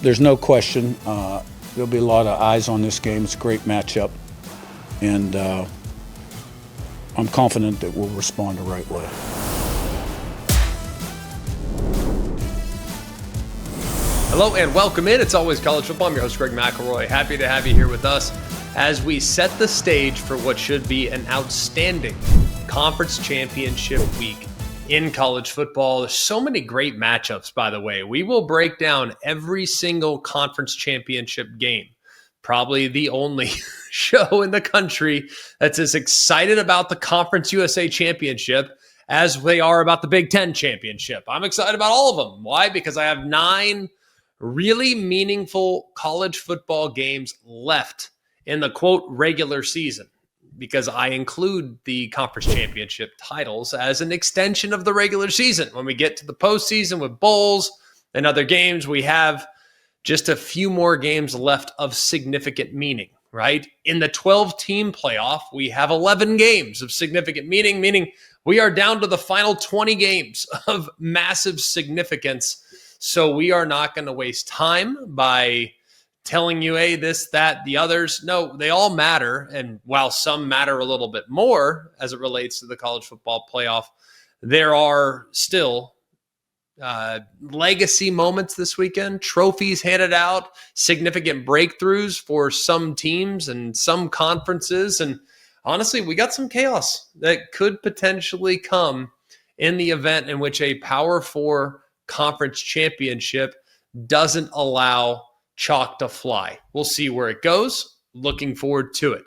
there's no question. There'll be a lot of eyes on this game. It's a great matchup, and I'm confident that we'll respond the right way. Hello and welcome in. It's always college football. I'm your host, Greg McElroy. Happy to have you here with us as we set the stage for what should be an outstanding conference championship week in college football. There's so many great matchups, by the way. We will break down every single conference championship game. Probably the only show in the country that's as excited about the Conference USA Championship as they are about the Big Ten Championship. I'm excited about all of them. Why? Because I have 9 really meaningful college football games left in the, quote, regular season, because I include the conference championship titles as an extension of the regular season. When we get to the postseason with bowls and other games, we have just a few more games left of significant meaning, right? In the 12-team playoff, we have 11 games of significant meaning we are down to the final 20 games of massive significance. So we are not going to waste time by telling you, hey, this, that, the others. No, they all matter. And while some matter a little bit more as it relates to the college football playoff, there are still legacy moments this weekend, trophies handed out, significant breakthroughs for some teams and some conferences. And honestly, we got some chaos that could potentially come in the event in which a Power 4 conference championship doesn't allow chalk to fly. We'll see where it goes. Looking forward to it.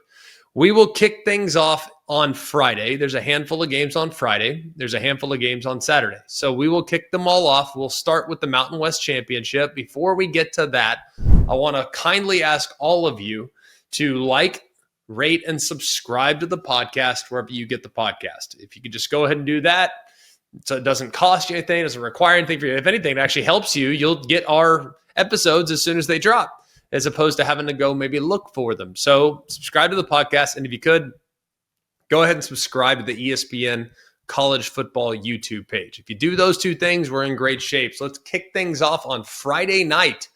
We will kick things off on Friday. There's a handful of games on Friday. There's a handful of games on Saturday. So we will kick them all off. We'll start with the Mountain West Championship. Before we get to that, I want to kindly ask all of you to like, rate, and subscribe to the podcast wherever you get the podcast. If you could just go ahead and do that, so it doesn't cost you anything, it doesn't require anything for you. If anything, it actually helps you. You'll get our episodes as soon as they drop, as opposed to having to go maybe look for them. So subscribe to the podcast. And if you could, go ahead and subscribe to the ESPN College Football YouTube page. If you do those two things, we're in great shape. So let's kick things off on Friday night,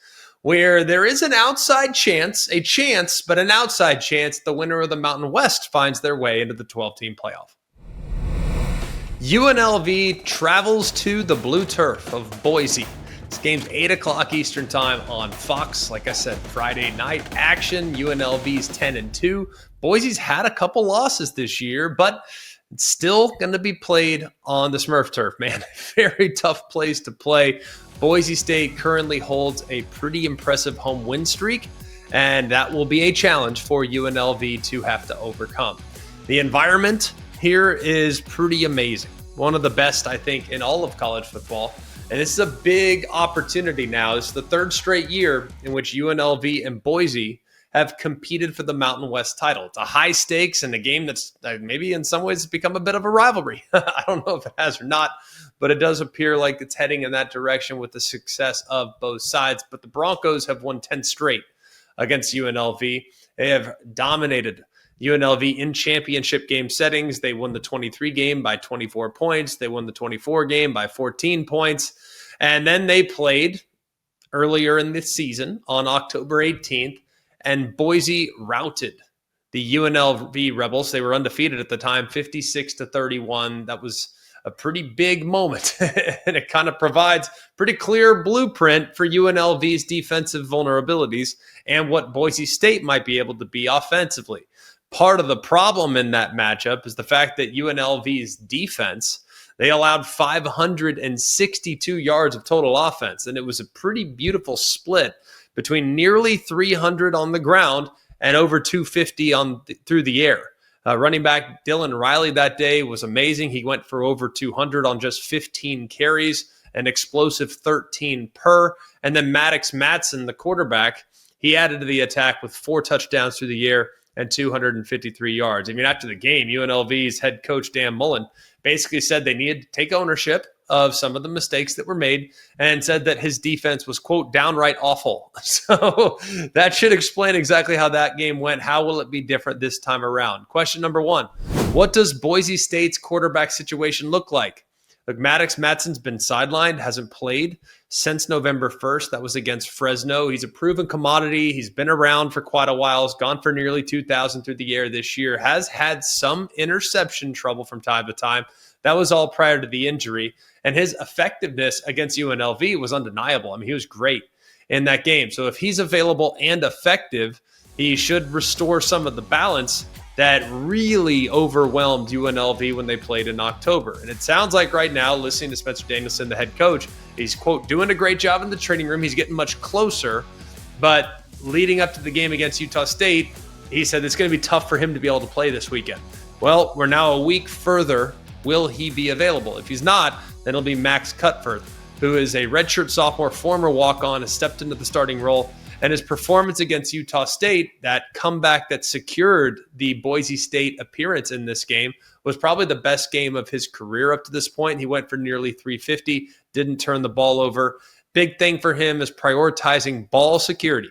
where there is an outside chance, but an outside chance the winner of the Mountain West finds their way into the 12-team playoff. UNLV travels to the blue turf of Boise. This game's 8 o'clock Eastern time on Fox. Like I said, Friday night action. UNLV's 10-2. Boise's had a couple losses this year, but it's still going to be played on the Smurf turf, man. Very tough place to play. Boise State currently holds a pretty impressive home win streak, and that will be a challenge for UNLV to have to overcome. The environment here is pretty amazing. One of the best, I think, in all of college football. And this is a big opportunity now. This is the 3rd straight year in which UNLV and Boise have competed for the Mountain West title. It's a high stakes and a game that's maybe in some ways become a bit of a rivalry. I don't know if it has or not, but it does appear like it's heading in that direction with the success of both sides. But the Broncos have won 10 straight against UNLV. They have dominated UNLV in championship game settings. They won the 23 game by 24 points. They won the 24 game by 14 points. And then they played earlier in this season on October 18th, and Boise routed the UNLV Rebels. They were undefeated at the time, 56-31. That was a pretty big moment, and it kind of provides pretty clear blueprint for UNLV's defensive vulnerabilities and what Boise State might be able to be offensively. Part of the problem in that matchup is the fact that UNLV's defense, they allowed 562 yards of total offense, and it was a pretty beautiful split between nearly 300 on the ground and over 250 through the air. Running back Dylan Riley that day was amazing. He went for over 200 on just 15 carries, an explosive 13 per. And then Maddox Matson, the quarterback, he added to the attack with 4 touchdowns through the air and 253 yards. I mean, after the game, UNLV's head coach Dan Mullen basically said they needed to take ownership of some of the mistakes that were made and said that his defense was, quote, downright awful. So that should explain exactly how that game went. How will it be different this time around? Question number 1, what does Boise State's quarterback situation look like? Look, Madison's been sidelined, hasn't played since November 1st. That was against Fresno. He's a proven commodity. He's been around for quite a while. He's gone for nearly 2,000 through the air this year. Has had some interception trouble from time to time. That was all prior to the injury. And his effectiveness against UNLV was undeniable. I mean, he was great in that game. So if he's available and effective, he should restore some of the balance that really overwhelmed UNLV when they played in October. And it sounds like right now, listening to Spencer Danielson, the head coach, he's, quote, doing a great job in the training room. He's getting much closer. But leading up to the game against Utah State, he said it's going to be tough for him to be able to play this weekend. Well, we're now a week further. Will he be available? If he's not, then it'll be Max Cutford, who is a redshirt sophomore, former walk-on, has stepped into the starting role. And his performance against Utah State, that comeback that secured the Boise State appearance in this game, was probably the best game of his career up to this point. He went for nearly 350, didn't turn the ball over. Big thing for him is prioritizing ball security.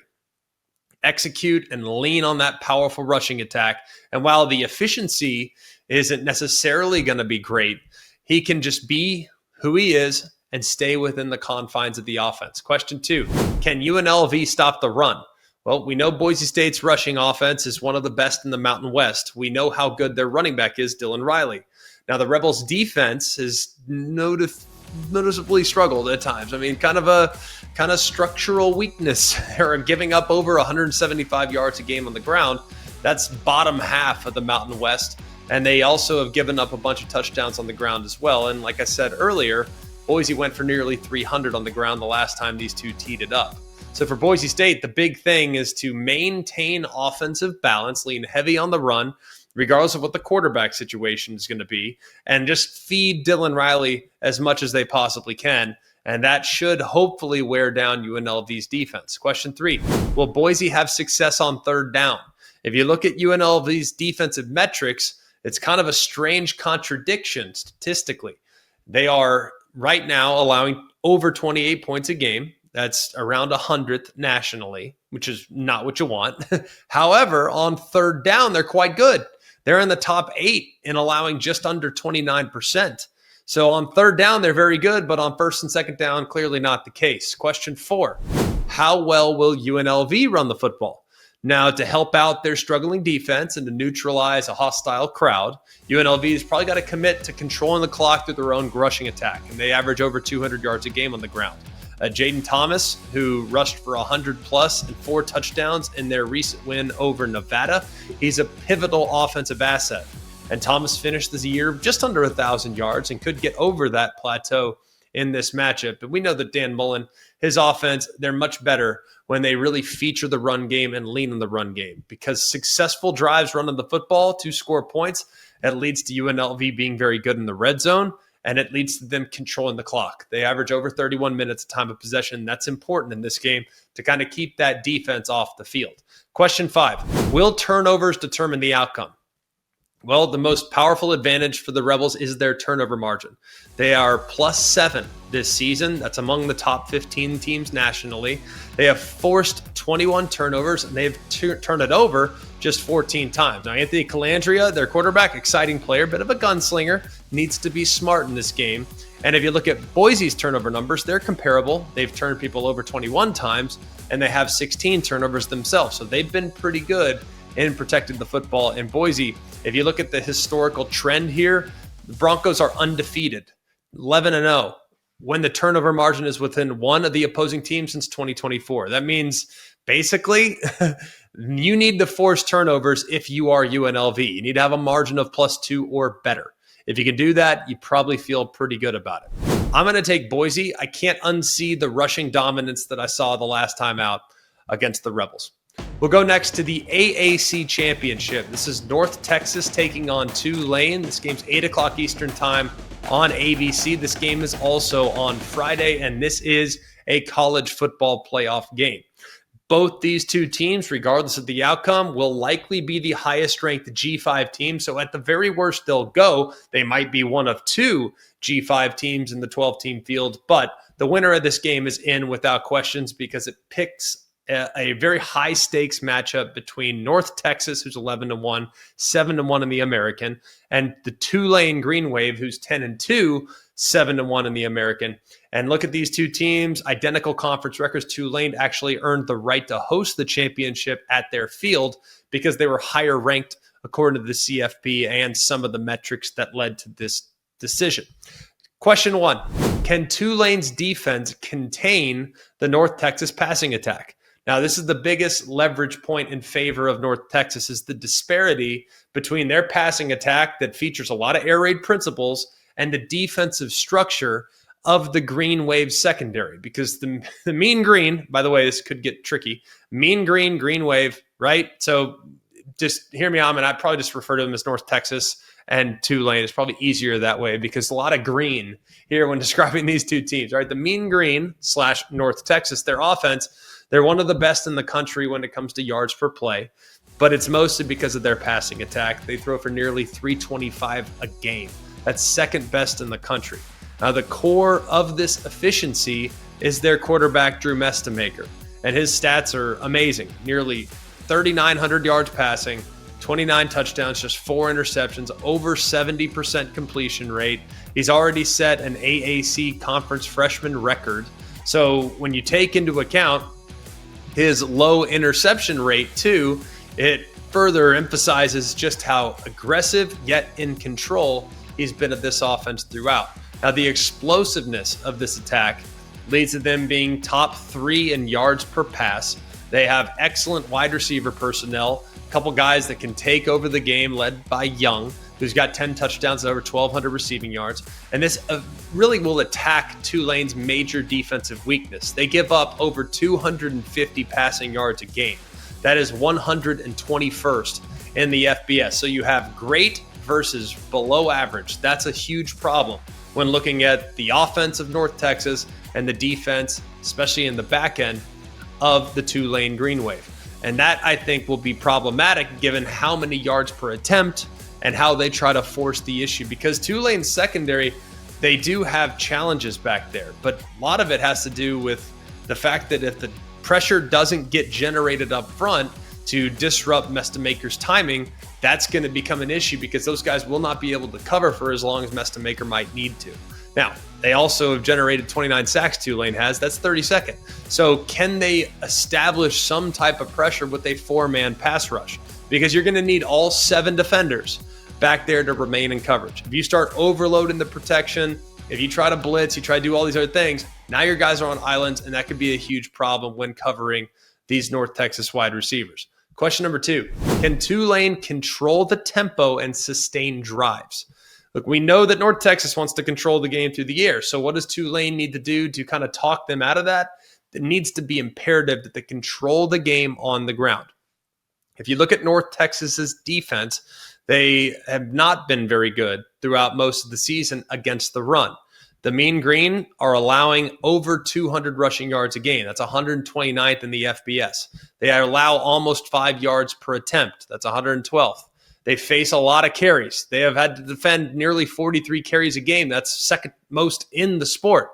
Execute and lean on that powerful rushing attack. And while the efficiency isn't necessarily going to be great, he can just be who he is and stay within the confines of the offense. Question 2, can UNLV stop the run? Well, we know Boise State's rushing offense is one of the best in the Mountain West. We know how good their running back is, Dylan Riley. Now, the Rebels' defense has noticeably struggled at times. I mean, kind of structural weakness. They're giving up over 175 yards a game on the ground. That's bottom half of the Mountain West. And they also have given up a bunch of touchdowns on the ground as well. And like I said earlier, Boise went for nearly 300 on the ground the last time these two teed it up. So for Boise State, the big thing is to maintain offensive balance, lean heavy on the run, regardless of what the quarterback situation is going to be, and just feed Dylan Riley as much as they possibly can. And that should hopefully wear down UNLV's defense. Question 3, will Boise have success on third down? If you look at UNLV's defensive metrics, it's kind of a strange contradiction statistically. They are right now allowing over 28 points a game. That's around 100th nationally, which is not what you want. However, on third down, they're quite good. They're in the top 8 in allowing just under 29%. So on third down, they're very good, but on first and second down, clearly not the case. Question 4, how well will UNLV run the football? Now, to help out their struggling defense and to neutralize a hostile crowd, UNLV has probably got to commit to controlling the clock through their own rushing attack, and they average over 200 yards a game on the ground. Jaden Thomas, who rushed for 100-plus and 4 touchdowns in their recent win over Nevada, he's a pivotal offensive asset. And Thomas finished this year just under 1,000 yards and could get over that plateau in this matchup. But we know that Dan Mullen, his offense, they're much better when they really feature the run game and lean on the run game, because successful drives running the football to score points, that leads to UNLV being very good in the red zone, and it leads to them controlling the clock. They average over 31 minutes of time of possession. That's important in this game to kind of keep that defense off the field. Question 5, will turnovers determine the outcome? Well, the most powerful advantage for the Rebels is their turnover margin. They are +7 this season. That's among the top 15 teams nationally. They have forced 21 turnovers, and they've turned it over just 14 times. Now, Anthony Calandria, their quarterback, exciting player, bit of a gunslinger, needs to be smart in this game. And if you look at Boise's turnover numbers, they're comparable. They've turned people over 21 times, and they have 16 turnovers themselves. So they've been pretty good in protecting the football. In Boise, if you look at the historical trend here, the Broncos are undefeated, 11-0, when the turnover margin is within one of the opposing teams since 2024. That means basically you need to force turnovers if you are UNLV. You need to have a margin of +2 or better. If you can do that, you probably feel pretty good about it. I'm going to take Boise. I can't unsee the rushing dominance that I saw the last time out against the Rebels. We'll go next to the AAC Championship. This is North Texas taking on Tulane. This game's 8 o'clock Eastern time on ABC. This game is also on Friday, and this is a college football playoff game. Both these two teams, regardless of the outcome, will likely be the highest-ranked G5 team. So at the very worst, they'll go. They might be one of 2 G5 teams in the 12-team field, but the winner of this game is in without questions because it picks a very high stakes matchup between North Texas, who's 11-1, 7-1 in the American, and the Tulane Green Wave, who's 10-2, 7-1 in the American. And look at these two teams, identical conference records. Tulane actually earned the right to host the championship at their field because they were higher ranked according to the CFP and some of the metrics that led to this decision. Question 1, can Tulane's defense contain the North Texas passing attack? Now, this is the biggest leverage point in favor of North Texas, is the disparity between their passing attack that features a lot of air raid principles and the defensive structure of the Green Wave secondary. Because the Mean Green, by the way, this could get tricky, Mean Green, Green Wave, right? So just hear me out, and I probably just refer to them as North Texas and Tulane. It's probably easier that way because a lot of green here when describing these two teams, right? The Mean Green / North Texas, their offense, they're one of the best in the country when it comes to yards per play, but it's mostly because of their passing attack. They throw for nearly 325 a game. That's second best in the country. Now, the core of this efficiency is their quarterback, Drew Mestemaker, and his stats are amazing. Nearly 3,900 yards passing, 29 touchdowns, just 4 interceptions, over 70% completion rate. He's already set an AAC conference freshman record. So when you take into account his low interception rate too, it further emphasizes just how aggressive yet in control he's been of this offense throughout. Now, the explosiveness of this attack leads to them being top 3 in yards per pass. They have excellent wide receiver personnel, a couple guys that can take over the game, led by Young, who's got 10 touchdowns and over 1,200 receiving yards. And this really will attack Tulane's major defensive weakness. They give up over 250 passing yards a game. That is 121st in the FBS. So you have great versus below average. That's a huge problem when looking at the offense of North Texas and the defense, especially in the back end of the Tulane Green Wave. And that, I think, will be problematic given how many yards per attempt and how they try to force the issue. Because Tulane's secondary, they do have challenges back there, but a lot of it has to do with the fact that if the pressure doesn't get generated up front to disrupt Mestemaker's timing, that's going to become an issue because those guys will not be able to cover for as long as Mestemaker might need to. Now, they also have generated 29 sacks, Tulane has. That's 32nd. So can they establish some type of pressure with a 4-man pass rush? Because you're going to need all 7 defenders back there to remain in coverage. If you start overloading the protection, if you try to blitz, you try to do all these other things, now your guys are on islands, and that could be a huge problem when covering these North Texas wide receivers. Question number 2, can Tulane control the tempo and sustain drives? Look, we know that North Texas wants to control the game through the air. So what does Tulane need to do to kind of talk them out of that? It needs to be imperative that they control the game on the ground. If you look at North Texas's defense, they have not been very good throughout most of the season against the run. The Mean Green are allowing over 200 rushing yards a game. That's 129th in the FBS. They allow almost 5 yards per attempt. That's 112th. They face a lot of carries. They have had to defend nearly 43 carries a game. That's second most in the sport.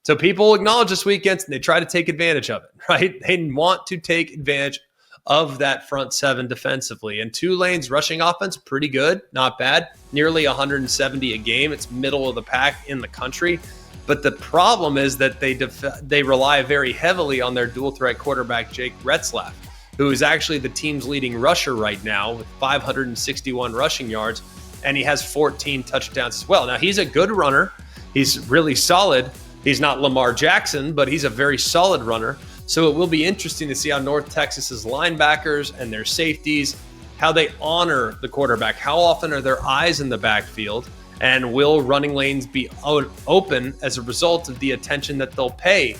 So people acknowledge this weekend and they try to take advantage of it, right? They want to take advantage of that front 7 defensively. And Tulane's rushing offense, pretty good, not bad. Nearly 170 a game. It's middle of the pack in the country. But the problem is that they rely very heavily on their dual threat quarterback, Jake Retzlaff, who is actually the team's leading rusher right now with 561 rushing yards, and he has 14 touchdowns as well. Now, he's a good runner. He's really solid. He's not Lamar Jackson, but he's a very solid runner. So it will be interesting to see how North Texas's linebackers and their safeties, how they honor the quarterback. How often are their eyes in the backfield? And will running lanes be open as a result of the attention that they'll pay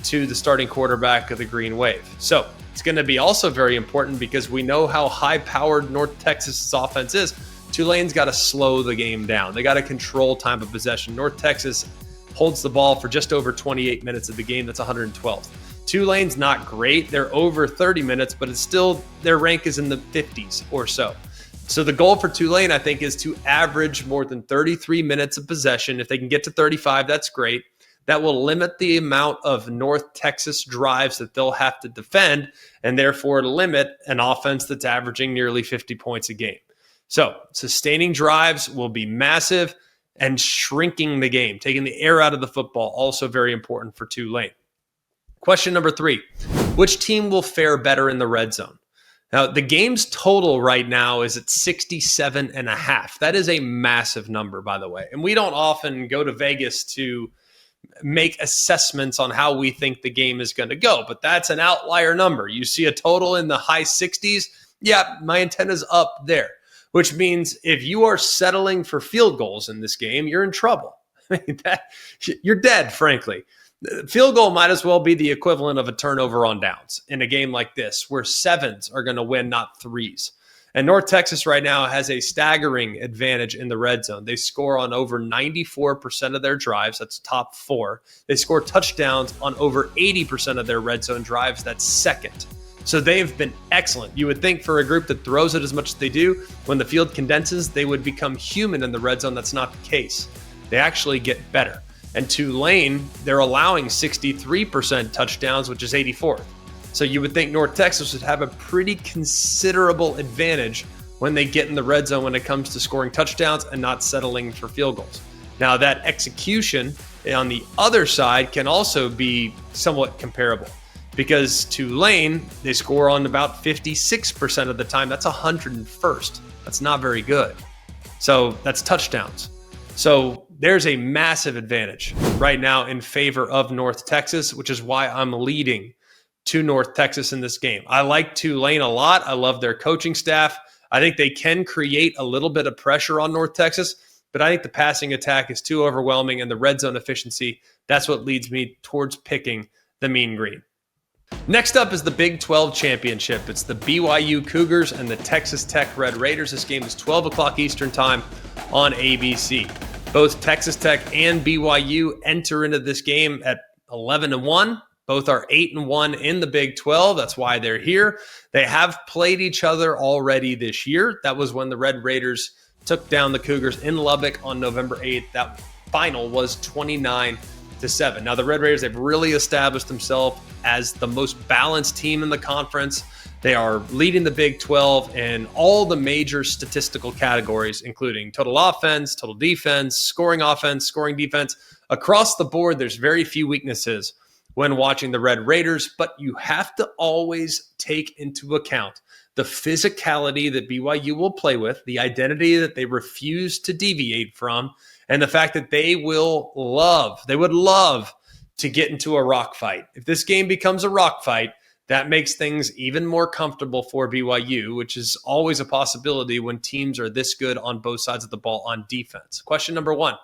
to the starting quarterback of the Green Wave? So it's going to be also very important because we know how high-powered North Texas's offense is. Tulane's got to slow the game down. They got to control time of possession. North Texas holds the ball for just over 28 minutes of the game. That's 112th. Tulane's not great. They're over 30 minutes, but it's still, their rank is in the 50s or so. So the goal for Tulane, I think, is to average more than 33 minutes of possession. If they can get to 35, that's great. that will limit the amount of North Texas drives that they'll have to defend, and therefore limit an offense that's averaging nearly 50 points a game. So sustaining drives will be massive, and shrinking the game, taking the air out of the football, also very important for Tulane. Question number 3, which team will fare better in the red zone? Now, the game's total right now is at 67.5. That is a massive number, by the way. And we don't often go to Vegas to make assessments on how we think the game is going to go, but that's an outlier number. You see a total in the high 60s, yeah, my antenna's up there, which means if you are settling for field goals in this game, you're in trouble. You're dead, frankly. The field goal might as well be the equivalent of a turnover on downs in a game like this, where 7s are going to win, not 3s. And North Texas right now has a staggering advantage in the red zone. They score on over 94% of their drives. That's top 4. They score touchdowns on over 80% of their red zone drives. That's second. So they've been excellent. You would think for a group that throws it as much as they do, when the field condenses, they would become human in the red zone. That's not the case. They actually get better. And Tulane, they're allowing 63% touchdowns, which is 84th. So you would think North Texas would have a pretty considerable advantage when they get in the red zone when it comes to scoring touchdowns and not settling for field goals. Now, that execution on the other side can also be somewhat comparable, because Tulane, they score on about 56% of the time. That's 101st. That's not very good. So that's touchdowns. So there's a massive advantage right now in favor of North Texas, which is why I'm leading to North Texas in this game. I like Tulane a lot. I love their coaching staff. I think they can create a little bit of pressure on North Texas, but I think the passing attack is too overwhelming, and the red zone efficiency, that's what leads me towards picking the Mean Green. Next up is the Big 12 Championship. It's the BYU Cougars and the Texas Tech Red Raiders. This game is 12 o'clock Eastern time on ABC. Both Texas Tech and BYU enter into this game at 11-1. Both are 8-1 in the Big 12. That's why they're here. They have played each other already this year. That was when the Red Raiders took down the Cougars in Lubbock on November 8th. That final was 29-7. Now, the Red Raiders, they've really established themselves as the most balanced team in the conference. They are leading the Big 12 in all the major statistical categories, including total offense, total defense, scoring offense, scoring defense. Across the board, there's very few weaknesses when watching the Red Raiders, but you have to always take into account the physicality that BYU will play with, the identity that they refuse to deviate from, and the fact that they would love to get into a rock fight. If this game becomes a rock fight, that makes things even more comfortable for BYU, which is always a possibility when teams are this good on both sides of the ball on defense. Question number 1,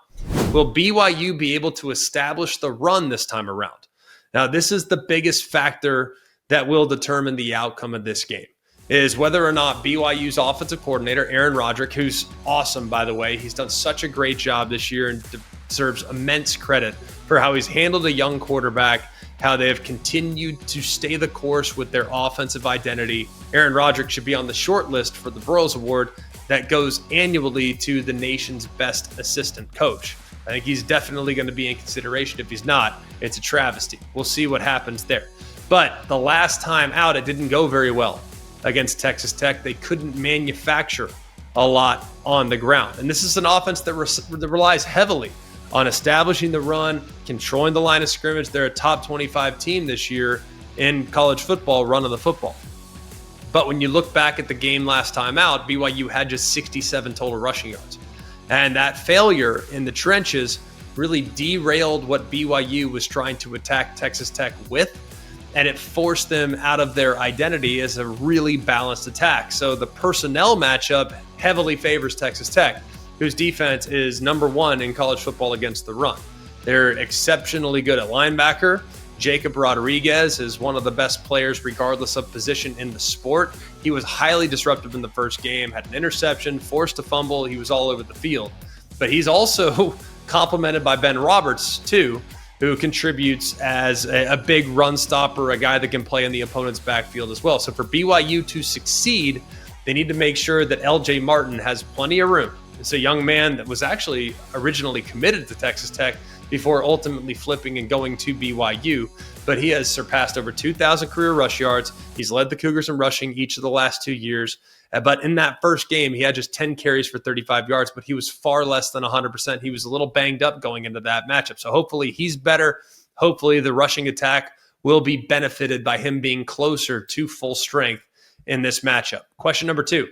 will BYU be able to establish the run this time around? Now, this is the biggest factor that will determine the outcome of this game, is whether or not BYU's offensive coordinator, Aaron Roderick, who's awesome, by the way. He's done such a great job this year and deserves immense credit for how he's handled a young quarterback, how they have continued to stay the course with their offensive identity. Aaron Roderick should be on the short list for the Broyles Award that goes annually to the nation's best assistant coach. I think he's definitely going to be in consideration. If he's not, it's a travesty. We'll see what happens there. But the last time out, it didn't go very well against Texas Tech. They couldn't manufacture a lot on the ground. And this is an offense that relies heavily on establishing the run, controlling the line of scrimmage. They're a top 25 team this year in college football, running the football. But when you look back at the game last time out, BYU had just 67 total rushing yards. And that failure in the trenches really derailed what BYU was trying to attack Texas Tech with, and it forced them out of their identity as a really balanced attack. So the personnel matchup heavily favors Texas Tech, whose defense is number 1 in college football against the run. They're exceptionally good at linebacker. Jacob Rodriguez is one of the best players regardless of position in the sport. He was highly disruptive in the first game, had an interception, forced a fumble. He was all over the field. But he's also complemented by Ben Roberts, too, who contributes as a big run stopper, a guy that can play in the opponent's backfield as well. So for BYU to succeed, they need to make sure that LJ Martin has plenty of room. It's a young man that was actually originally committed to Texas Tech, before ultimately flipping and going to BYU. But he has surpassed over 2,000 career rush yards. He's led the Cougars in rushing each of the last 2 years. But in that first game, he had just 10 carries for 35 yards, but he was far less than 100%. He was a little banged up going into that matchup. So hopefully he's better. Hopefully the rushing attack will be benefited by him being closer to full strength in this matchup. Question number 2.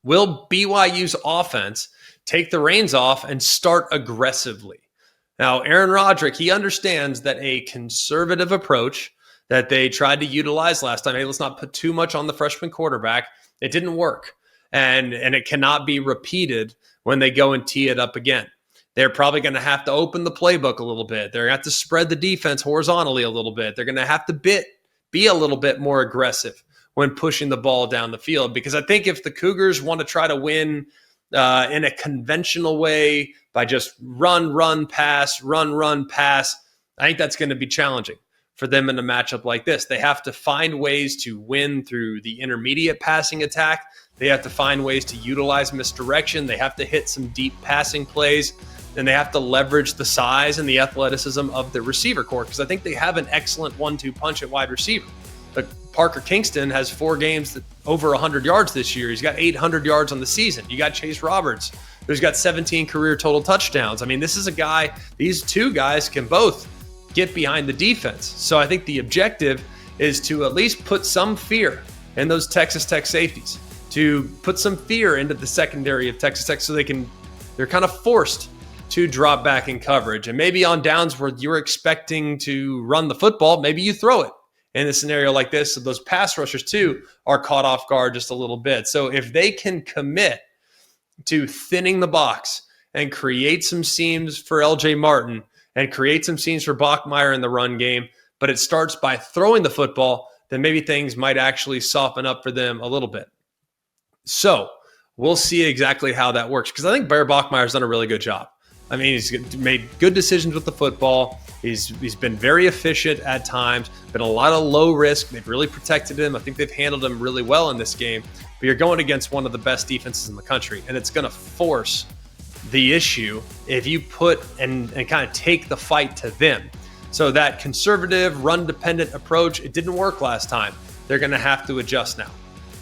Will BYU's offense take the reins off and start aggressively? Now, Aaron Roderick, he understands that a conservative approach that they tried to utilize last time, hey, let's not put too much on the freshman quarterback, it didn't work. And it cannot be repeated when they go and tee it up again. They're probably going to have to open the playbook a little bit. They're going to have to spread the defense horizontally a little bit. They're going to have to be a little bit more aggressive when pushing the ball down the field. Because I think if the Cougars want to try to win in a conventional way by just run, pass, I think that's going to be challenging for them in a matchup like this. They have to find ways to win through the intermediate passing attack. They have to find ways to utilize misdirection. They have to hit some deep passing plays. And they have to leverage the size and the athleticism of the receiver corps, because I think they have an excellent 1-2 punch at wide receiver. But Parker Kingston has 4 games that over 100 yards this year. He's got 800 yards on the season. You got Chase Roberts, who's got 17 career total touchdowns. I mean, this is a guy, these 2 guys can both get behind the defense. So I think the objective is to at least put some fear in those Texas Tech safeties, to put some fear into the secondary of Texas Tech so they're kind of forced to drop back in coverage. And maybe on downs where you're expecting to run the football, maybe you throw it in a scenario like this. So those pass rushers too are caught off guard just a little bit. So if they can commit to thinning the box and create some seams for LJ Martin and create some seams for Bachmeier in the run game, but it starts by throwing the football, then maybe things might actually soften up for them a little bit. So we'll see exactly how that works, because I think Bear Bachmeier's done a really good job. I mean, he's made good decisions with the football. He's been very efficient at times, been a lot of low risk. They've really protected him. I think they've handled him really well in this game. But you're going against one of the best defenses in the country, and it's going to force the issue if you put and kind of take the fight to them. So that conservative, run-dependent approach, it didn't work last time. They're going to have to adjust now.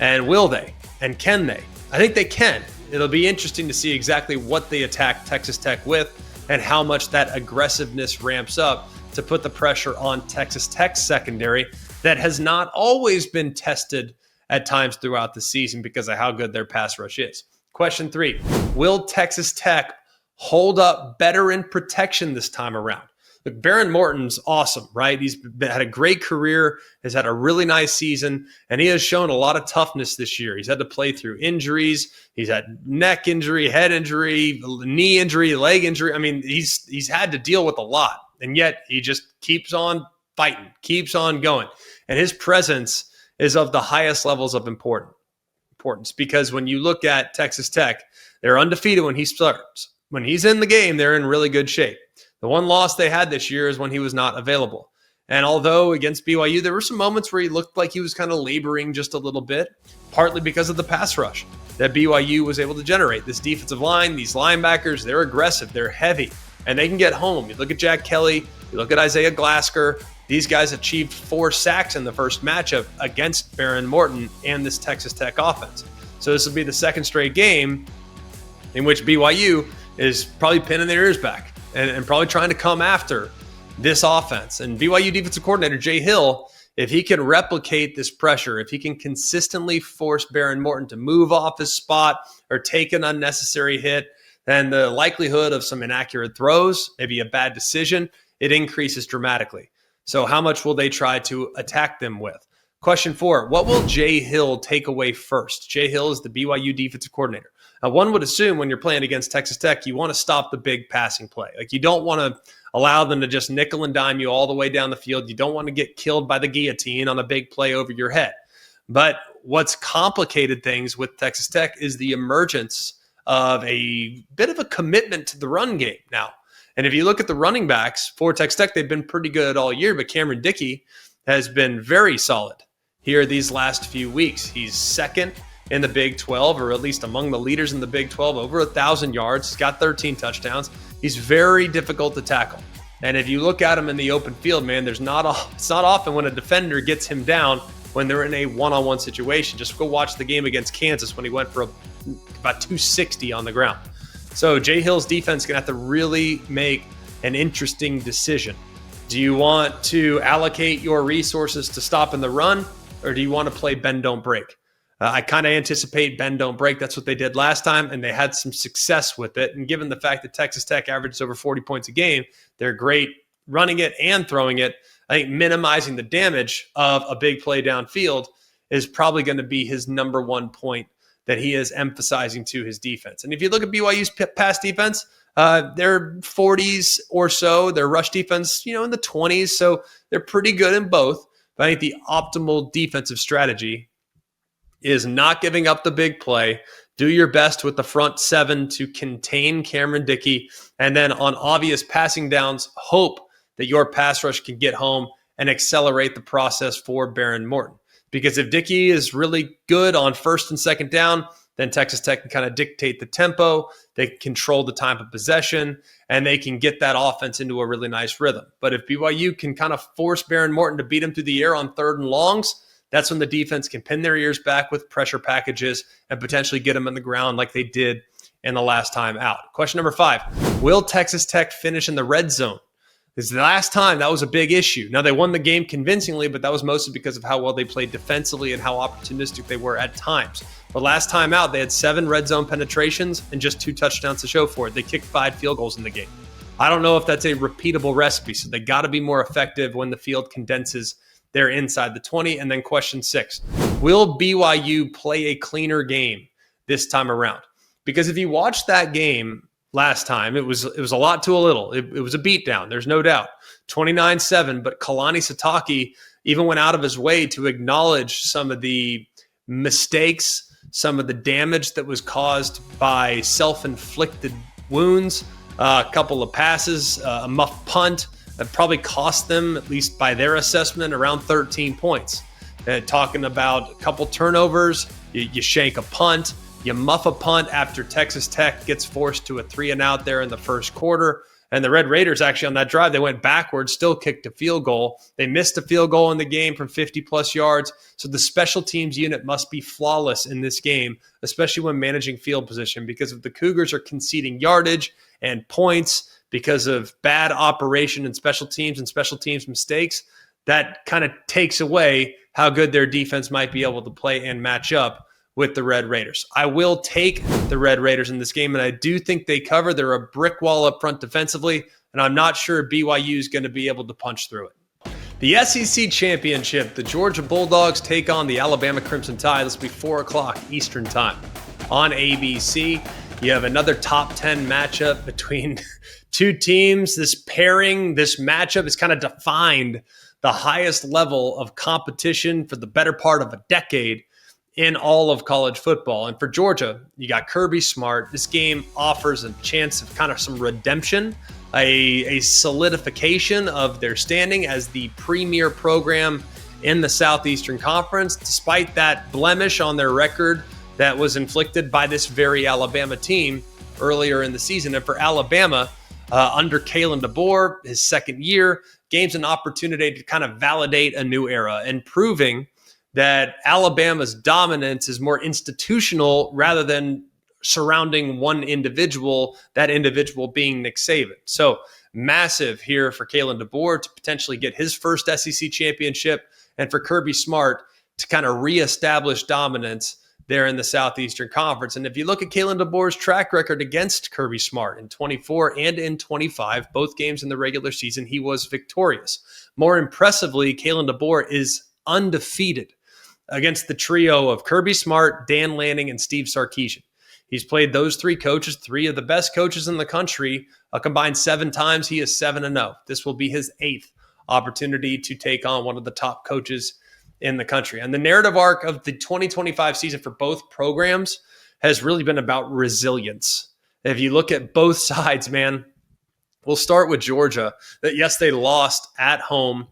And will they? And can they? I think they can. It'll be interesting to see exactly what they attack Texas Tech with and how much that aggressiveness ramps up to put the pressure on Texas Tech's secondary that has not always been tested at times throughout the season because of how good their pass rush is. Question 3, will Texas Tech hold up better in protection this time around? Look, Baron Morton's awesome, right? He's had a great career, has had a really nice season, and he has shown a lot of toughness this year. He's had to play through injuries. He's had neck injury, head injury, knee injury, leg injury. I mean, he's had to deal with a lot, and yet he just keeps on fighting, keeps on going. And his presence is of the highest levels of importance, because when you look at Texas Tech, they're undefeated when he starts. When he's in the game, they're in really good shape. The one loss they had this year is when he was not available. And although against BYU, there were some moments where he looked like he was kind of laboring just a little bit, partly because of the pass rush that BYU was able to generate. This defensive line, these linebackers, they're aggressive, they're heavy, and they can get home. You look at Jack Kelly, you look at Isaiah Glasker. These guys achieved 4 sacks in the first matchup against Baron Morton and this Texas Tech offense. So this will be the second straight game in which BYU is probably pinning their ears back and probably trying to come after this offense. And BYU defensive coordinator Jay Hill, if he can replicate this pressure, if he can consistently force Baron Morton to move off his spot or take an unnecessary hit, then the likelihood of some inaccurate throws, maybe a bad decision, it increases dramatically. So how much will they try to attack them with? Question 4, what will Jay Hill take away first? Jay Hill is the BYU defensive coordinator. Now, one would assume when you're playing against Texas Tech, you want to stop the big passing play. Like, you don't want to allow them to just nickel and dime you all the way down the field. You don't want to get killed by the guillotine on a big play over your head. But what's complicated things with Texas Tech is the emergence of a bit of a commitment to the run game now. And if you look at the running backs for Texas Tech, they've been pretty good all year, but Cameron Dickey has been very solid here these last few weeks. He's second in the Big 12, or at least among the leaders in the Big 12, over 1,000 yards. He's got 13 touchdowns. He's very difficult to tackle. And if you look at him in the open field, man, it's not often when a defender gets him down when they're in a one-on-one situation. Just go watch the game against Kansas when he went for about 260 on the ground. So Jay Hill's defense is going to have to really make an interesting decision. Do you want to allocate your resources to stopping the run, or do you want to play bend, don't break? I kind of anticipate bend, don't break. That's what they did last time, and they had some success with it. And given the fact that Texas Tech averages over 40 points a game, they're great running it and throwing it. I think minimizing the damage of a big play downfield is probably going to be his number one point that he is emphasizing to his defense. And if you look at BYU's pass defense, they're 40s or so. Their rush defense, in the 20s. So they're pretty good in both. But I think the optimal defensive strategy is not giving up the big play. Do your best with the front seven to contain Cameron Dickey. And then on obvious passing downs, hope that your pass rush can get home and accelerate the process for Baron Morton. Because if Dickey is really good on first and second down, then Texas Tech can kind of dictate the tempo. They can control the time of possession, and they can get that offense into a really nice rhythm. But if BYU can kind of force Baron Morton to beat him through the air on third and longs, that's when the defense can pin their ears back with pressure packages and potentially get them on the ground like they did in the last time out. Question number 5, will Texas Tech finish in the red zone? Because the last time, that was a big issue. Now, they won the game convincingly, but that was mostly because of how well they played defensively and how opportunistic they were at times. But last time out, they had 7 red zone penetrations and just 2 touchdowns to show for it. They kicked 5 field goals in the game. I don't know if that's a repeatable recipe, so they got to be more effective when the field condenses. They're inside the 20. And then question 6, will BYU play a cleaner game this time around? Because if you watch that game last time, it was a lot to a little. It was a beatdown, there's no doubt. 29-7, but Kalani Sitake even went out of his way to acknowledge some of the mistakes, some of the damage that was caused by self-inflicted wounds, a couple of passes, a muff punt that probably cost them, at least by their assessment, around 13 points. Talking about a couple turnovers, you shank a punt, you muff a punt after Texas Tech gets forced to a 3-and-out there in the first quarter. And the Red Raiders, actually, on that drive, they went backwards, still kicked a field goal. They missed a field goal in the game from 50-plus yards. So the special teams unit must be flawless in this game, especially when managing field position, because if the Cougars are conceding yardage and points because of bad operation and special teams mistakes, that kind of takes away how good their defense might be able to play and match up with the Red Raiders. I will take the Red Raiders in this game, and I do think they cover. They're a brick wall up front defensively, and I'm not sure BYU is going to be able to punch through it. The SEC Championship, the Georgia Bulldogs take on the Alabama Crimson Tide. This will be 4 o'clock Eastern time on ABC. You have another top 10 matchup between two teams. This pairing, this matchup has kind of defined the highest level of competition for the better part of a decade in all of college football. And for Georgia, you got Kirby Smart. This game offers a chance of kind of some redemption, a solidification of their standing as the premier program in the Southeastern Conference, despite that blemish on their record that was inflicted by this very Alabama team earlier in the season. And for Alabama, under Kalen DeBoer, his second year, game's an opportunity to kind of validate a new era and proving that Alabama's dominance is more institutional rather than surrounding one individual, that individual being Nick Saban. So massive here for Kalen DeBoer to potentially get his first SEC championship, and for Kirby Smart to kind of reestablish dominance there in the Southeastern Conference. And if you look at Kalen DeBoer's track record against Kirby Smart in 24 and in 25, both games in the regular season, he was victorious. More impressively, Kalen DeBoer is undefeated against the trio of Kirby Smart, Dan Lanning, and Steve Sarkisian. He's played those 3 coaches, 3 of the best coaches in the country, a combined 7 times. He is 7-0. This will be his 8th opportunity to take on one of the top coaches in the country. And the narrative arc of the 2025 season for both programs has really been about resilience. If you look at both sides, man, we'll start with Georgia. That yes, they lost at home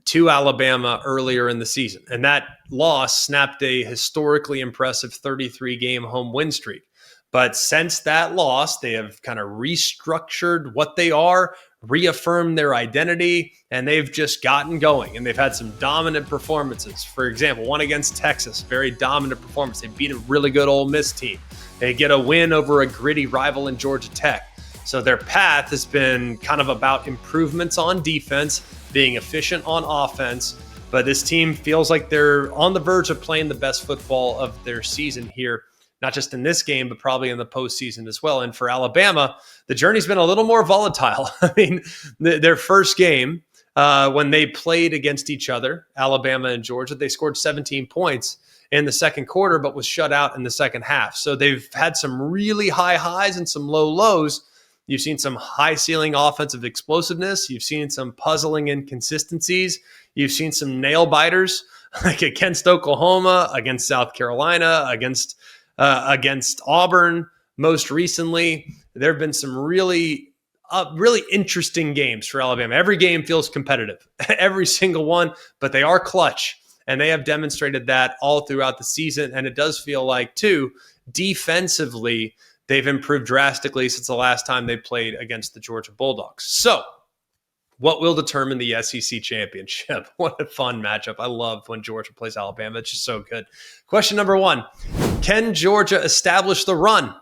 to Alabama earlier in the season. And that loss snapped a historically impressive 33-game home win streak. But since that loss, they have kind of restructured what they are, reaffirmed their identity, and they've just gotten going. And they've had some dominant performances. For example, one against Texas, very dominant performance. They beat a really good Ole Miss team. They get a win over a gritty rival in Georgia Tech. So their path has been kind of about improvements on defense, being efficient on offense. But this team feels like they're on the verge of playing the best football of their season here, not just in this game, but probably in the postseason as well. And for Alabama, the journey's been a little more volatile. I mean, their first game, when they played against each other, Alabama and Georgia, they scored 17 points in the second quarter, but was shut out in the second half. So they've had some really high highs and some low lows. You've seen some high ceiling offensive explosiveness. You've seen some puzzling inconsistencies. You've seen some nail biters, like against Oklahoma, against South Carolina, against Auburn. Most recently, there have been some really interesting games for Alabama. Every game feels competitive, every single one, but they are clutch. And they have demonstrated that all throughout the season. And it does feel like, too, defensively, they've improved drastically since the last time they played against the Georgia Bulldogs. So what will determine the SEC championship? What a fun matchup. I love when Georgia plays Alabama. It's just so good. Question number 1, can Georgia establish the run?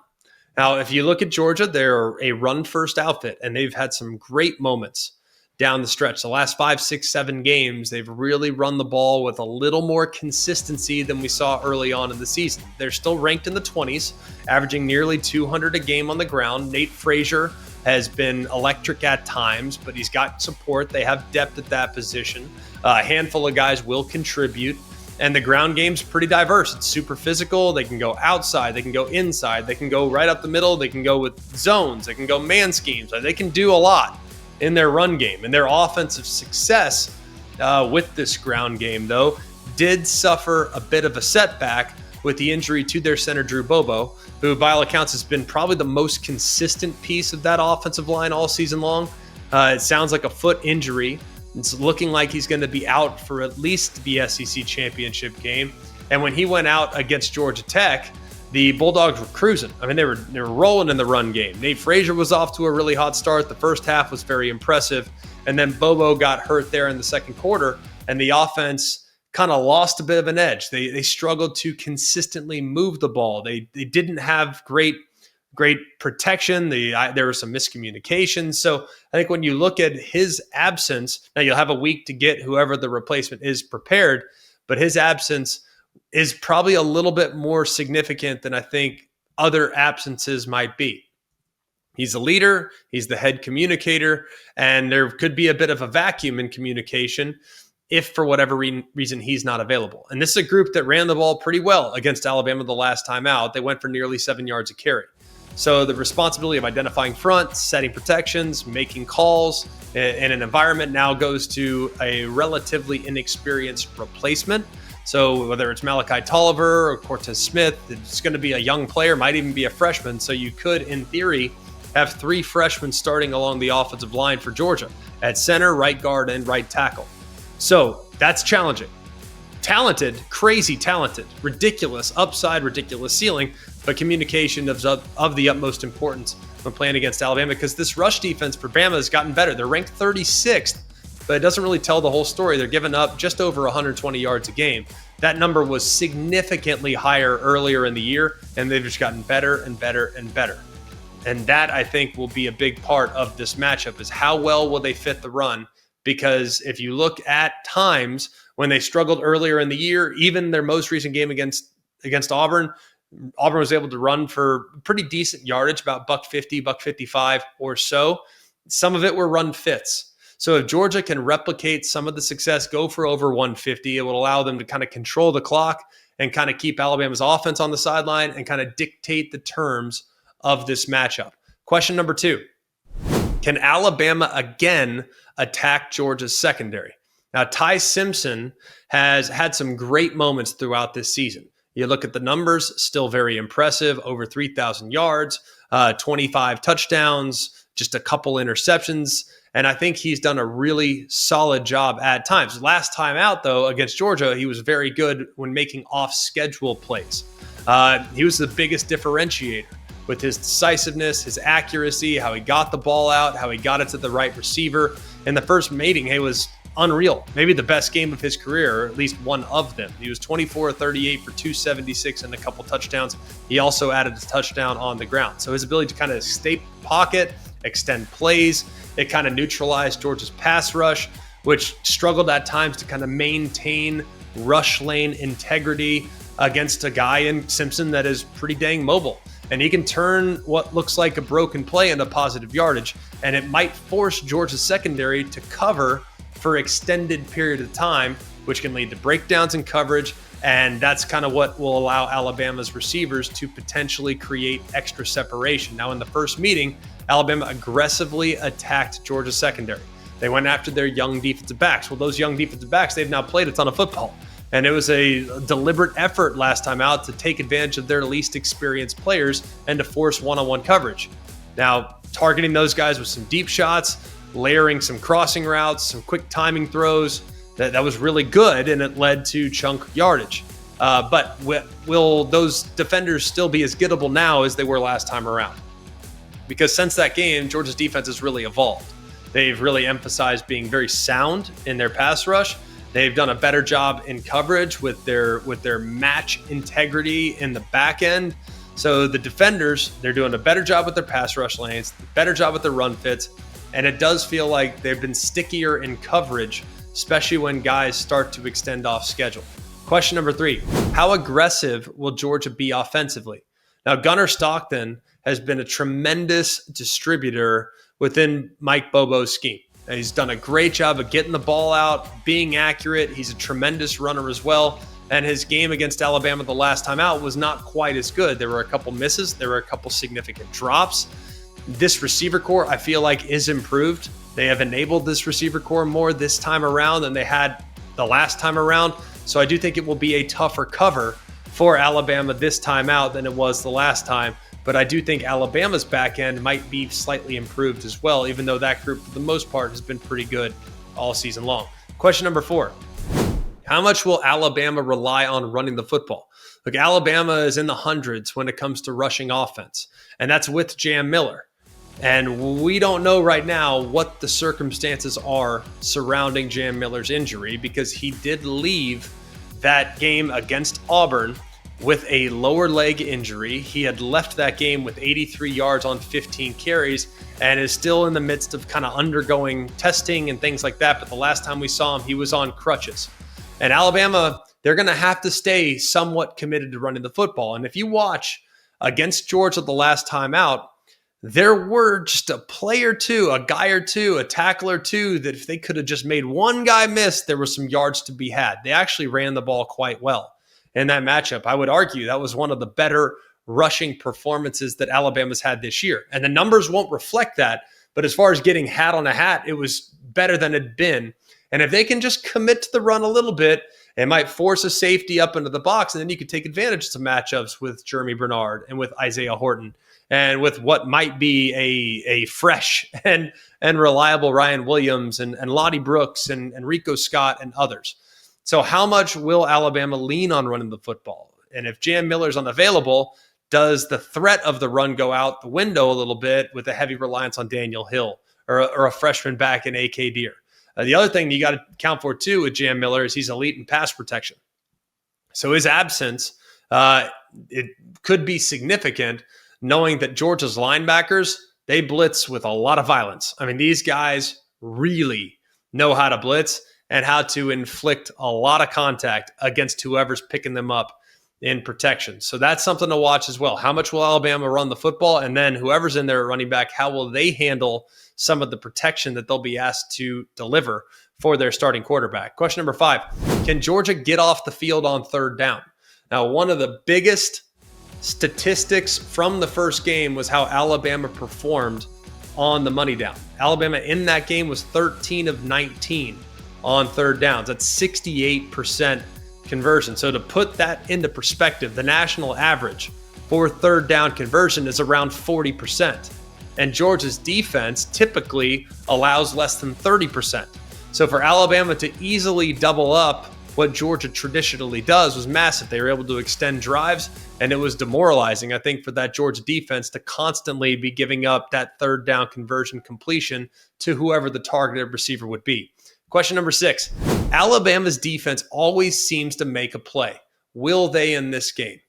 Now, if you look at Georgia, they're a run-first outfit, and they've had some great moments down the stretch. The last 5, 6, 7 games, they've really run the ball with a little more consistency than we saw early on in the season. They're still ranked in the 20s, averaging nearly 200 a game on the ground. Nate Frazier has been electric at times, but he's got support. They have depth at that position. A handful of guys will contribute. And the ground game's pretty diverse. It's super physical. They can go outside. They can go inside. They can go right up the middle. They can go with zones. They can go man schemes. They can do a lot in their run game. And their offensive success with this ground game, though, did suffer a bit of a setback with the injury to their center, Drew Bobo, who, by all accounts, has been probably the most consistent piece of that offensive line all season long. It sounds like a foot injury. It's looking like he's going to be out for at least the SEC championship game. And when he went out against Georgia Tech, the Bulldogs were cruising. I mean, they were rolling in the run game. Nate Frazier was off to a really hot start. The first half was very impressive. And then Bobo got hurt there in the second quarter, and the offense kind of lost a bit of an edge. They struggled to consistently move the ball. They didn't have great protection. There was some miscommunication. So I think when you look at his absence, now you'll have a week to get whoever the replacement is prepared, but his absence is probably a little bit more significant than I think other absences might be. He's a leader, he's the head communicator, and there could be a bit of a vacuum in communication if for whatever reason he's not available. And this is a group that ran the ball pretty well against Alabama the last time out. They went for nearly 7 yards a carry. So the responsibility of identifying fronts, setting protections, making calls in an environment now goes to a relatively inexperienced replacement. So whether it's Malachi Tolliver or Cortez Smith, it's going to be a young player, might even be a freshman. So you could, in theory, have 3 freshmen starting along the offensive line for Georgia at center, right guard, and right tackle. So that's challenging. Talented, crazy talented, ridiculous upside, ridiculous ceiling, but communication of the utmost importance when playing against Alabama, because this rush defense for Bama has gotten better. They're ranked 36th, but it doesn't really tell the whole story. They're giving up just over 120 yards a game. That number was significantly higher earlier in the year, and they've just gotten better and better and better. And that, I think, will be a big part of this matchup, is how well will they fit the run? Because if you look at times when they struggled earlier in the year, even their most recent game against Auburn was able to run for pretty decent yardage, about $150, $155 or so. Some of it were run fits. So if Georgia can replicate some of the success, go for over 150, it will allow them to kind of control the clock and kind of keep Alabama's offense on the sideline and kind of dictate the terms of this matchup. Question number 2, can Alabama again attack Georgia's secondary? Now, Ty Simpson has had some great moments throughout this season. You look at the numbers, still very impressive, over 3,000 yards, 25 touchdowns, just a couple interceptions. And I think he's done a really solid job at times. Last time out, though, against Georgia, he was very good when making off-schedule plays. He was the biggest differentiator with his decisiveness, his accuracy, how he got the ball out, how he got it to the right receiver. In the first meeting, he was unreal. Maybe the best game of his career, or at least one of them. He was 24-38 for 276 and a couple touchdowns. He also added a touchdown on the ground. So his ability to kind of stay pocket, extend plays, it kind of neutralized Georgia's pass rush, which struggled at times to kind of maintain rush lane integrity against a guy in Simpson that is pretty dang mobile. And he can turn what looks like a broken play into positive yardage, and it might force Georgia's secondary to cover for extended period of time, which can lead to breakdowns in coverage. And that's kind of what will allow Alabama's receivers to potentially create extra separation. Now, in the first meeting, Alabama aggressively attacked Georgia's secondary. They went after their young defensive backs. Well, those young defensive backs, they've now played a ton of football. And it was a deliberate effort last time out to take advantage of their least experienced players and to force one-on-one coverage. Now, targeting those guys with some deep shots, layering some crossing routes, some quick timing throws, that was really good, and it led to chunk yardage. But will those defenders still be as gettable now as they were last time around? Because since that game, Georgia's defense has really evolved. They've really emphasized being very sound in their pass rush. They've done a better job in coverage with their match integrity in the back end. So the defenders, they're doing a better job with their pass rush lanes, better job with their run fits, and it does feel like they've been stickier in coverage, especially when guys start to extend off schedule. Question number 3, how aggressive will Georgia be offensively? Now, Gunnar Stockton has been a tremendous distributor within Mike Bobo's scheme. And he's done a great job of getting the ball out, being accurate. He's a tremendous runner as well. And his game against Alabama the last time out was not quite as good. There were a couple misses. There were a couple significant drops. This receiver core, I feel like, is improved. They have enabled this receiver core more this time around than they had the last time around. So I do think it will be a tougher cover for Alabama this time out than it was the last time. But I do think Alabama's back end might be slightly improved as well, even though that group, for the most part, has been pretty good all season long. Question number 4, how much will Alabama rely on running the football? Look, Alabama is in the hundreds when it comes to rushing offense, and that's with Jam Miller. And we don't know right now what the circumstances are surrounding Jam Miller's injury, because he did leave that game against Auburn with a lower leg injury. He had left that game with 83 yards on 15 carries and is still in the midst of kind of undergoing testing and things like that. But the last time we saw him, he was on crutches. And Alabama, they're going to have to stay somewhat committed to running the football. And if you watch against Georgia the last time out, there were just a play or two, a guy or two, a tackle or two that if they could have just made one guy miss, there was some yards to be had. They actually ran the ball quite well in that matchup. I would argue that was one of the better rushing performances that Alabama's had this year. And the numbers won't reflect that, but as far as getting hat on a hat, it was better than it'd been. And if they can just commit to the run a little bit, it might force a safety up into the box, and then you could take advantage of some matchups with Jeremy Bernard and with Isaiah Horton and with what might be a fresh and reliable Ryan Williams and Lottie Brooks and Rico Scott and others. So how much will Alabama lean on running the football? And if Jam Miller's unavailable, does the threat of the run go out the window a little bit with a heavy reliance on Daniel Hill or a freshman back in A.K. Deer? The other thing you got to account for, too, with Jam Miller is he's elite in pass protection. So his absence, it could be significant, knowing that Georgia's linebackers, they blitz with a lot of violence. I mean, these guys really know how to blitz and how to inflict a lot of contact against whoever's picking them up in protection. So that's something to watch as well. How much will Alabama run the football? And then whoever's in there at running back, how will they handle some of the protection that they'll be asked to deliver for their starting quarterback? Question number 5, can Georgia get off the field on third down? Now, one of the biggest statistics from the first game was how Alabama performed on the money down. Alabama in that game was 13 of 19 on third downs. That's 68% conversion. So to put that into perspective, the national average for third down conversion is around 40%. and Georgia's defense typically allows less than 30%. So for Alabama to easily double up what Georgia traditionally does was massive. They were able to extend drives, and it was demoralizing, I think, for that Georgia defense to constantly be giving up that third down conversion completion to whoever the targeted receiver would be. Question number 6. Alabama's defense always seems to make a play. Will they in this game?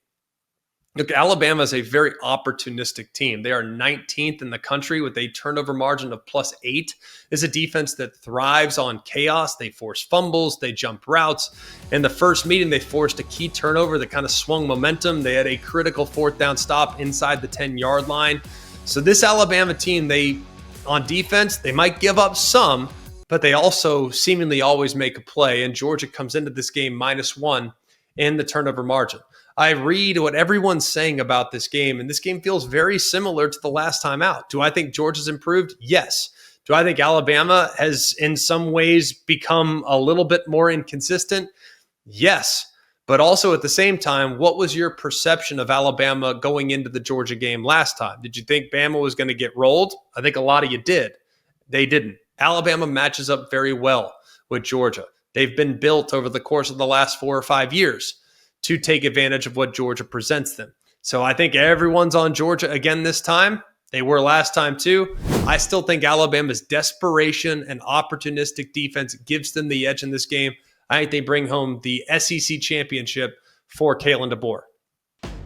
Look, Alabama is a very opportunistic team. They are 19th in the country with a turnover margin of +8. It's a defense that thrives on chaos. They force fumbles, they jump routes. In the first meeting, they forced a key turnover that kind of swung momentum. They had a critical 4th down stop inside the 10-yard line. So this Alabama team, on defense, they might give up some, but they also seemingly always make a play. And Georgia comes into this game -1 in the turnover margin. I read what everyone's saying about this game, and this game feels very similar to the last time out. Do I think Georgia's improved? Yes. Do I think Alabama has in some ways become a little bit more inconsistent? Yes. But also at the same time, what was your perception of Alabama going into the Georgia game last time? Did you think Bama was going to get rolled? I think a lot of you did. They didn't. Alabama matches up very well with Georgia. They've been built over the course of the last 4 or 5 years to take advantage of what Georgia presents them. So I think everyone's on Georgia again this time. They were last time too. I still think Alabama's desperation and opportunistic defense gives them the edge in this game. I think they bring home the SEC championship for Kalen DeBoer.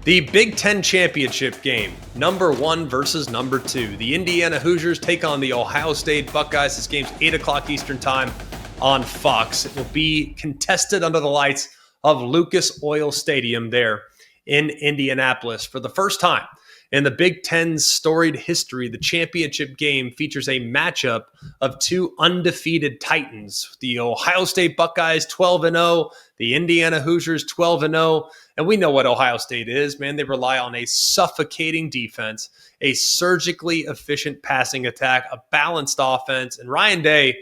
The Big Ten championship game, number 1 versus number 2. The Indiana Hoosiers take on the Ohio State Buckeyes. This game's 8 o'clock Eastern time on Fox. It will be contested under the lights of Lucas Oil Stadium there in Indianapolis. For the first time in the Big Ten's storied history, the championship game features a matchup of 2 undefeated Titans. The Ohio State Buckeyes 12-0, the Indiana Hoosiers 12-0. And we know what Ohio State is, man. They rely on a suffocating defense, a surgically efficient passing attack, a balanced offense. And Ryan Day,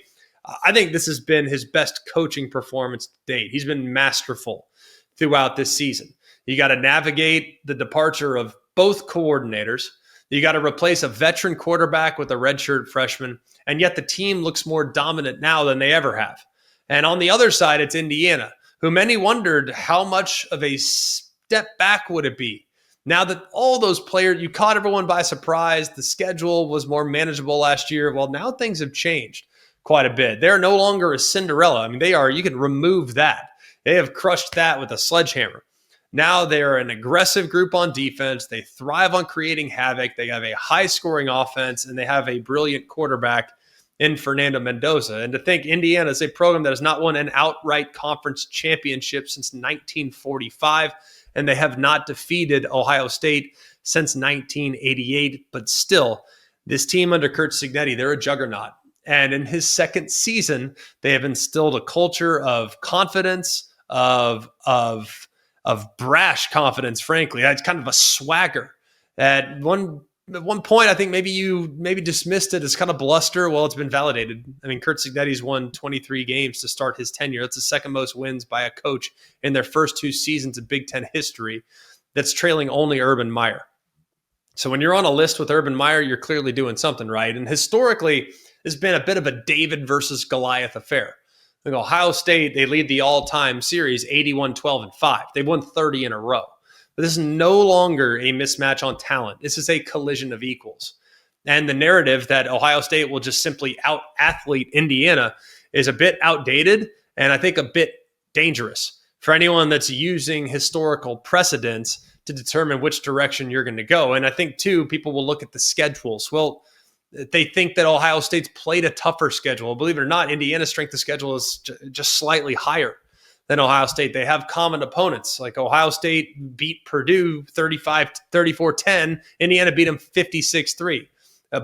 I think this has been his best coaching performance to date. He's been masterful throughout this season. You got to navigate the departure of both coordinators. You got to replace a veteran quarterback with a redshirt freshman, and yet the team looks more dominant now than they ever have. And on the other side, it's Indiana, who many wondered how much of a step back would it be. Now that all those players, you caught everyone by surprise, the schedule was more manageable last year. Well, now things have changed quite a bit. They're no longer a Cinderella. I mean, you can remove that. They have crushed that with a sledgehammer. Now they're an aggressive group on defense. They thrive on creating havoc. They have a high-scoring offense, and they have a brilliant quarterback in Fernando Mendoza. And to think Indiana is a program that has not won an outright conference championship since 1945, and they have not defeated Ohio State since 1988. But still, this team under Curt Cignetti, they're a juggernaut. And in his second season, they have instilled a culture of confidence, of brash confidence, frankly. It's kind of a swagger. At one point, I think maybe you dismissed it as kind of bluster. Well, it's been validated. I mean, Curt Cignetti's won 23 games to start his tenure. That's the second most wins by a coach in their first 2 seasons of Big Ten history. That's trailing only Urban Meyer. So when you're on a list with Urban Meyer, you're clearly doing something right. And historically, it's been a bit of a David versus Goliath affair. Like Ohio State, they lead the all-time series 81-12-5. They've won 30 in a row. But this is no longer a mismatch on talent. This is a collision of equals. And the narrative that Ohio State will just simply out-athlete Indiana is a bit outdated and I think a bit dangerous for anyone that's using historical precedents to determine which direction you're going to go. And I think, too, people will look at the schedules. Well, they think that Ohio State's played a tougher schedule. Believe it or not, Indiana's strength of schedule is just slightly higher than Ohio State. They have common opponents. Like Ohio State beat Purdue 34-10. Indiana beat them 56-3.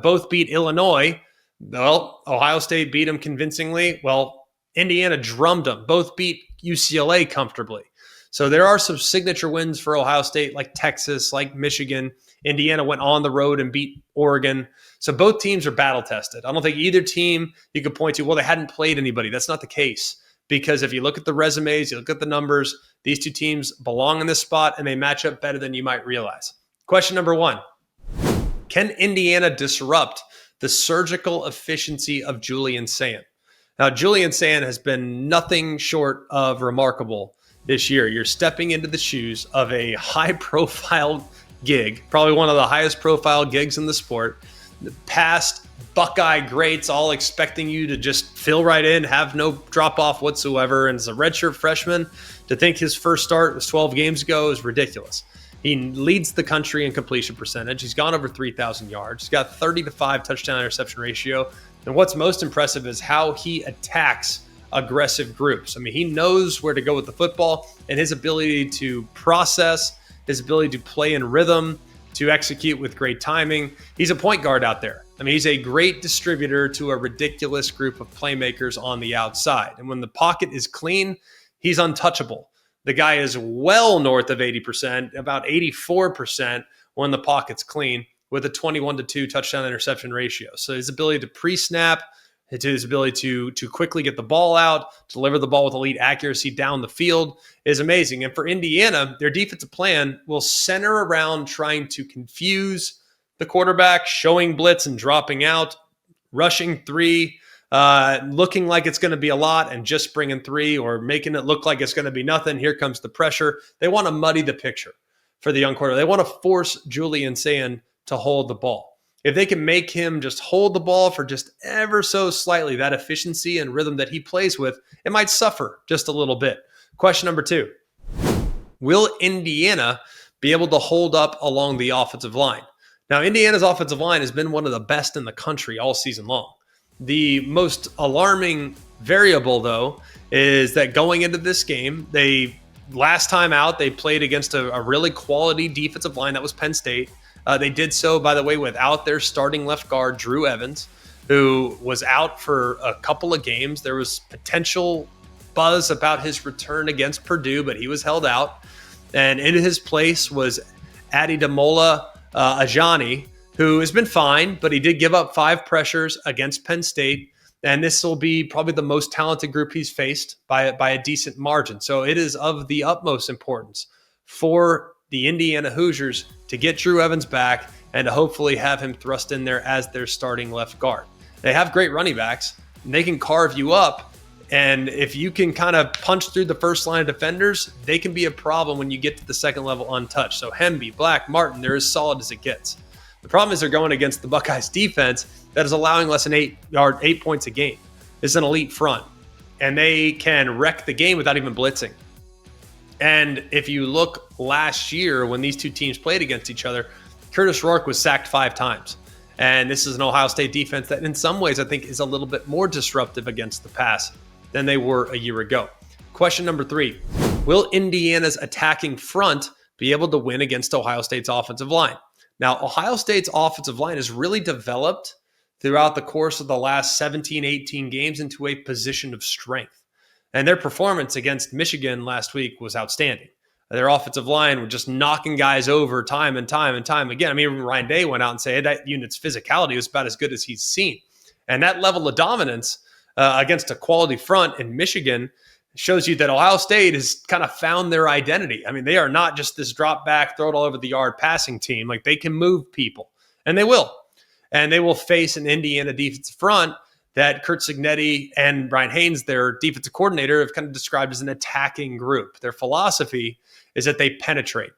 Both beat Illinois. Well, Ohio State beat them convincingly. Well, Indiana drummed them. Both beat UCLA comfortably. So there are some signature wins for Ohio State, like Texas, like Michigan. Indiana went on the road and beat Oregon. So both teams are battle tested. I don't think either team you could point to, well, they hadn't played anybody. That's not the case. Because if you look at the resumes, you look at the numbers, these two teams belong in this spot and they match up better than you might realize. Question number 1. Can Indiana disrupt the surgical efficiency of Julian Sand? Now, Julian Sand has been nothing short of remarkable this year. You're stepping into the shoes of a high-profile gig, probably one of the highest-profile gigs in the sport. The past Buckeye greats all expecting you to just fill right in, have no drop-off whatsoever. And as a redshirt freshman, to think his first start was 12 games ago is ridiculous. He leads the country in completion percentage. He's gone over 3,000 yards. He's got 30-5 touchdown interception ratio. And what's most impressive is how he attacks aggressive groups. I mean, he knows where to go with the football, and his ability to process, his ability to play in rhythm, to execute with great timing. He's a point guard out there. I mean, he's a great distributor to a ridiculous group of playmakers on the outside. And when the pocket is clean, he's untouchable. The guy is well north of 80%, about 84% when the pocket's clean, with a 21-2 touchdown interception ratio. So his ability to pre-snap, his ability to quickly get the ball out, deliver the ball with elite accuracy down the field is amazing. And for Indiana, their defensive plan will center around trying to confuse the quarterback, showing blitz and dropping out, rushing three, looking like it's going to be a lot and just bringing three, or making it look like it's going to be nothing. Here comes the pressure. They want to muddy the picture for the young quarterback. They want to force Julian Sand to hold the ball. If they can make him just hold the ball for just ever so slightly, that efficiency and rhythm that he plays with, it might suffer just a little bit. Question number 2, will Indiana be able to hold up along the offensive line? Now, Indiana's offensive line has been one of the best in the country all season long. The most alarming variable, though, is that going into this game, last time out, they played against a really quality defensive line that was Penn State. They did so, by the way, without their starting left guard, Drew Evans, who was out for a couple of games. There was potential buzz about his return against Purdue, but he was held out. And in his place was Ademola Ajani, who has been fine, but he did give up 5 pressures against Penn State. And this will be probably the most talented group he's faced by a decent margin. So it is of the utmost importance for the Indiana Hoosiers to get Drew Evans back and to hopefully have him thrust in there as their starting left guard. They have great running backs, and they can carve you up. And if you can kind of punch through the first line of defenders, they can be a problem when you get to the second level untouched. So Hemby, Black, Martin, they're as solid as it gets. The problem is they're going against the Buckeyes defense that is allowing less than 8 points a game. This is an elite front, and they can wreck the game without even blitzing. And if you look last year when these two teams played against each other, Curtis Rourke was sacked 5 times. And this is an Ohio State defense that in some ways I think is a little bit more disruptive against the pass than they were a year ago. Question number 3, will Indiana's attacking front be able to win against Ohio State's offensive line? Now, Ohio State's offensive line has really developed throughout the course of the last 17, 18 games into a position of strength. And their performance against Michigan last week was outstanding. Their offensive line were just knocking guys over time and time and time again. I mean, Ryan Day went out and said that unit's physicality was about as good as he's seen. And that level of dominance against a quality front in Michigan shows you that Ohio State has kind of found their identity. I mean, they are not just this drop back, throw it all over the yard passing team. Like, they can move people, and they will. And they will face an Indiana defensive front that Curt Cignetti and Brian Haynes, their defensive coordinator, have kind of described as an attacking group. Their philosophy is that they penetrate.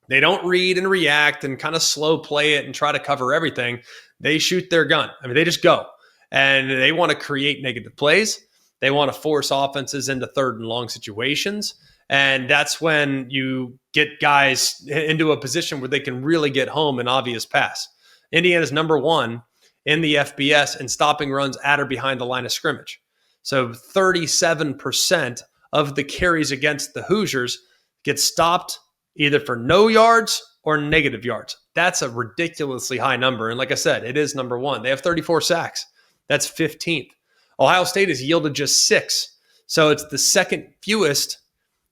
They don't read and react and kind of slow play it and try to cover everything. They shoot their gun. I mean, they just go. And they want to create negative plays. They want to force offenses into 3rd and long situations. And that's when you get guys into a position where they can really get home an obvious pass. Indiana's number 1 in the FBS and stopping runs at or behind the line of scrimmage. So 37% of the carries against the Hoosiers get stopped either for no yards or negative yards. That's a ridiculously high number. And like I said, it is number 1. They have 34 sacks. That's 15th. Ohio State has yielded just 6. So it's the second fewest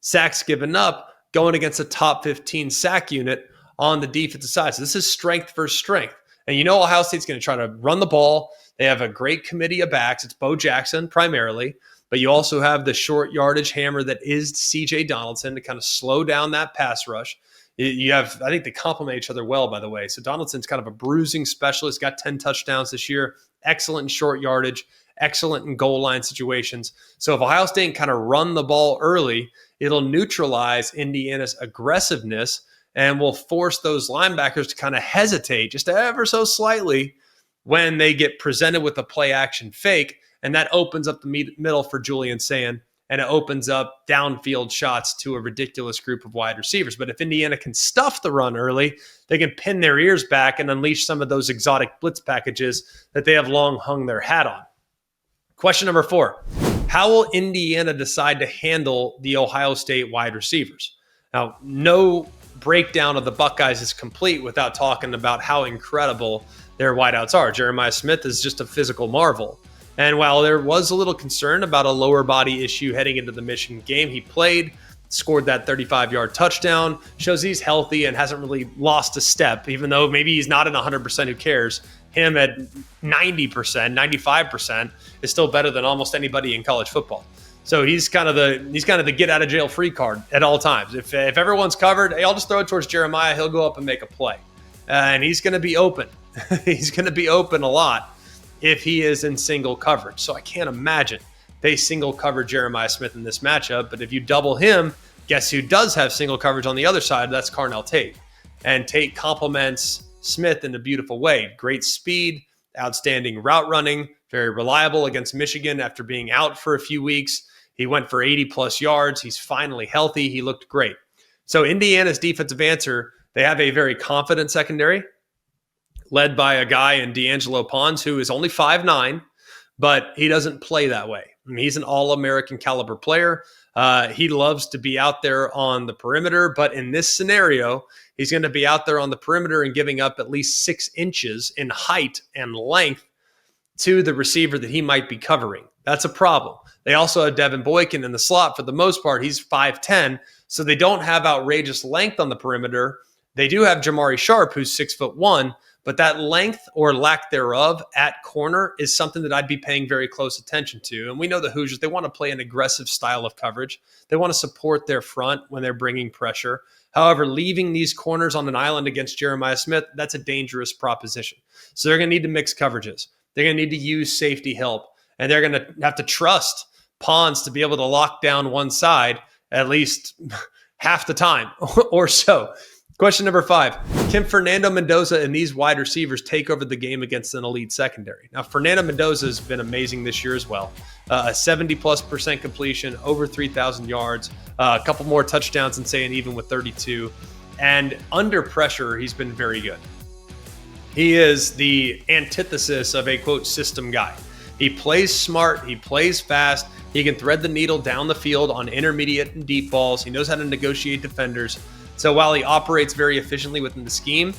sacks given up going against a top 15 sack unit on the defensive side. So this is strength versus strength. And you know Ohio State's going to try to run the ball. They have a great committee of backs. It's Bo Jackson primarily, but you also have the short yardage hammer that is C.J. Donaldson to kind of slow down that pass rush. You have, I think they complement each other well, by the way. So Donaldson's kind of a bruising specialist, got 10 touchdowns this year, excellent in short yardage, excellent in goal line situations. So if Ohio State can kind of run the ball early, it'll neutralize Indiana's aggressiveness and will force those linebackers to kind of hesitate just ever so slightly when they get presented with a play action fake. And that opens up the middle for Julian Sand, and it opens up downfield shots to a ridiculous group of wide receivers. But if Indiana can stuff the run early, they can pin their ears back and unleash some of those exotic blitz packages that they have long hung their hat on. Question number 4, how will Indiana decide to handle the Ohio State wide receivers? Now, no breakdown of the Buckeyes is complete without talking about how incredible their wideouts are. Jeremiah Smith is just a physical marvel. And while there was a little concern about a lower body issue heading into the Michigan game, he played, scored that 35-yard touchdown, shows he's healthy and hasn't really lost a step, even though maybe he's not at 100%, who cares? Him at 90%, 95% is still better than almost anybody in college football. So he's kind of the get out of jail free card at all times. If everyone's covered, hey, I'll just throw it towards Jeremiah. He'll go up and make a play. And he's going to be open. He's going to be open a lot if he is in single coverage. So I can't imagine they single cover Jeremiah Smith in this matchup. But if you double him, guess who does have single coverage on the other side? That's Carnell Tate. And Tate complements Smith in a beautiful way. Great speed, outstanding route running, very reliable against Michigan after being out for a few weeks. He went for 80-plus yards. He's finally healthy. He looked great. So Indiana's defensive answer, they have a very confident secondary, led by a guy in D'Angelo Pons, who is only 5'9", but he doesn't play that way. I mean, he's an all-American caliber player. He loves to be out there on the perimeter, but in this scenario, he's going to be out there on the perimeter and giving up at least 6 inches in height and length to the receiver that he might be covering. That's a problem. They also have Devin Boykin in the slot. For the most part, he's 5'10", so they don't have outrageous length on the perimeter. They do have Jamari Sharp, who's 6'1", but that length or lack thereof at corner is something that I'd be paying very close attention to. And we know the Hoosiers, they want to play an aggressive style of coverage. They want to support their front when they're bringing pressure. However, leaving these corners on an island against Jeremiah Smith, that's a dangerous proposition. So they're going to need to mix coverages. They're going to need to use safety help. And they're going to have to trust Pons to be able to lock down one side at least half the time or so. Question number 5, can Fernando Mendoza and these wide receivers take over the game against an elite secondary? Now, Fernando Mendoza has been amazing this year as well. A 70+% completion, over 3,000 yards, a couple more touchdowns than saying even with 32. And under pressure, he's been very good. He is the antithesis of a, quote, system guy. He plays smart. He plays fast. He can thread the needle down the field on intermediate and deep balls. He knows how to negotiate defenders. So while he operates very efficiently within the scheme,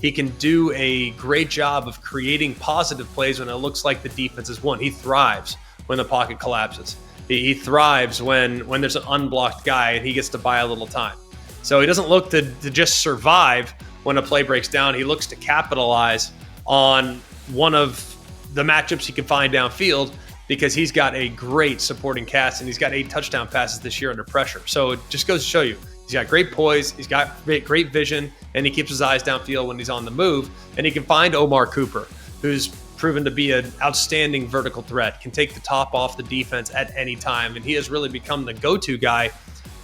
he can do a great job of creating positive plays when it looks like the defense has won. He thrives when the pocket collapses. He thrives when there's an unblocked guy and he gets to buy a little time. So he doesn't look to just survive when a play breaks down. He looks to capitalize on one of the matchups he can find downfield because he's got a great supporting cast and he's got 8 touchdown passes this year under pressure. So it just goes to show you, he's got great poise, he's got great vision, and he keeps his eyes downfield when he's on the move. And he can find Omar Cooper, who's proven to be an outstanding vertical threat, can take the top off the defense at any time. And he has really become the go-to guy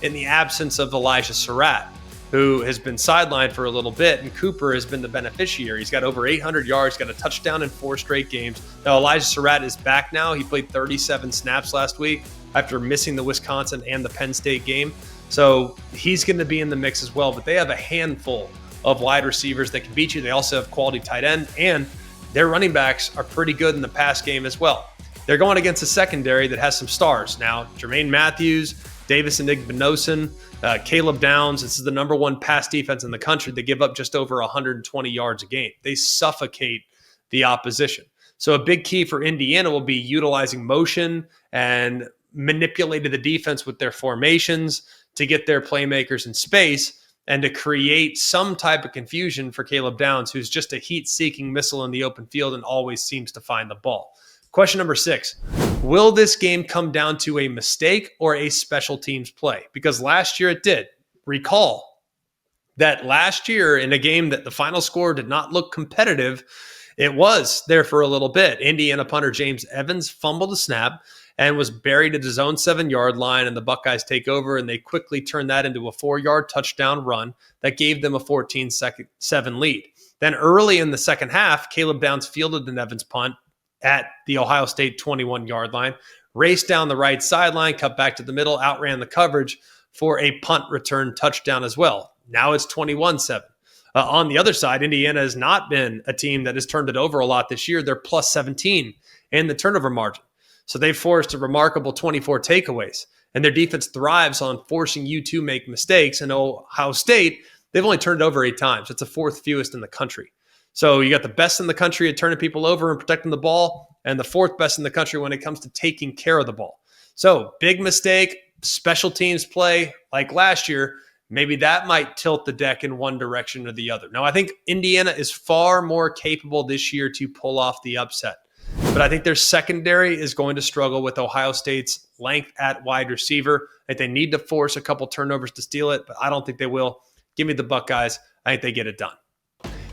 in the absence of Elijah Surratt, who has been sidelined for a little bit, and Cooper has been the beneficiary. He's got over 800 yards, got a touchdown in 4 straight games. Now, Elijah Surratt is back now. He played 37 snaps last week after missing the Wisconsin and the Penn State game. So he's going to be in the mix as well, but they have a handful of wide receivers that can beat you. They also have quality tight end, and their running backs are pretty good in the pass game as well. They're going against a secondary that has some stars. Now, Jermaine Matthews, Davis Igbinosun, Caleb Downs. This is the number 1 pass defense in the country. They give up just over 120 yards a game. They suffocate the opposition. So a big key for Indiana will be utilizing motion and manipulating the defense with their formations to get their playmakers in space and to create some type of confusion for Caleb Downs, who's just a heat-seeking missile in the open field and always seems to find the ball. Question number 6, will this game come down to a mistake or a special teams play? Because last year it did. Recall, that last year in a game that the final score did not look competitive, it was there for a little bit. Indiana punter James Evans fumbled a snap and was buried at his own 7-yard line, and the Buckeyes take over, and they quickly turned that into a 4-yard touchdown run that gave them a 14-7 lead. Then early in the second half, Caleb Downs fielded an Evans punt at the Ohio State 21-yard line, raced down the right sideline, cut back to the middle, outran the coverage for a punt return touchdown as well. Now it's 21-7. On the other side, Indiana has not been a team that has turned it over a lot this year. They're plus 17 in the turnover margin. So they've forced a remarkable 24 takeaways, and their defense thrives on forcing you to make mistakes. And Ohio State, they've only turned it over 8 times. It's the 4th fewest in the country. So you got the best in the country at turning people over and protecting the ball, and the 4th best in the country when it comes to taking care of the ball. So big mistake, special teams play like last year. Maybe that might tilt the deck in one direction or the other. Now, I think Indiana is far more capable this year to pull off the upset. But I think their secondary is going to struggle with Ohio State's length at wide receiver. I think they need to force a couple turnovers to steal it, but I don't think they will. Give me the Buckeyes. I think they get it done.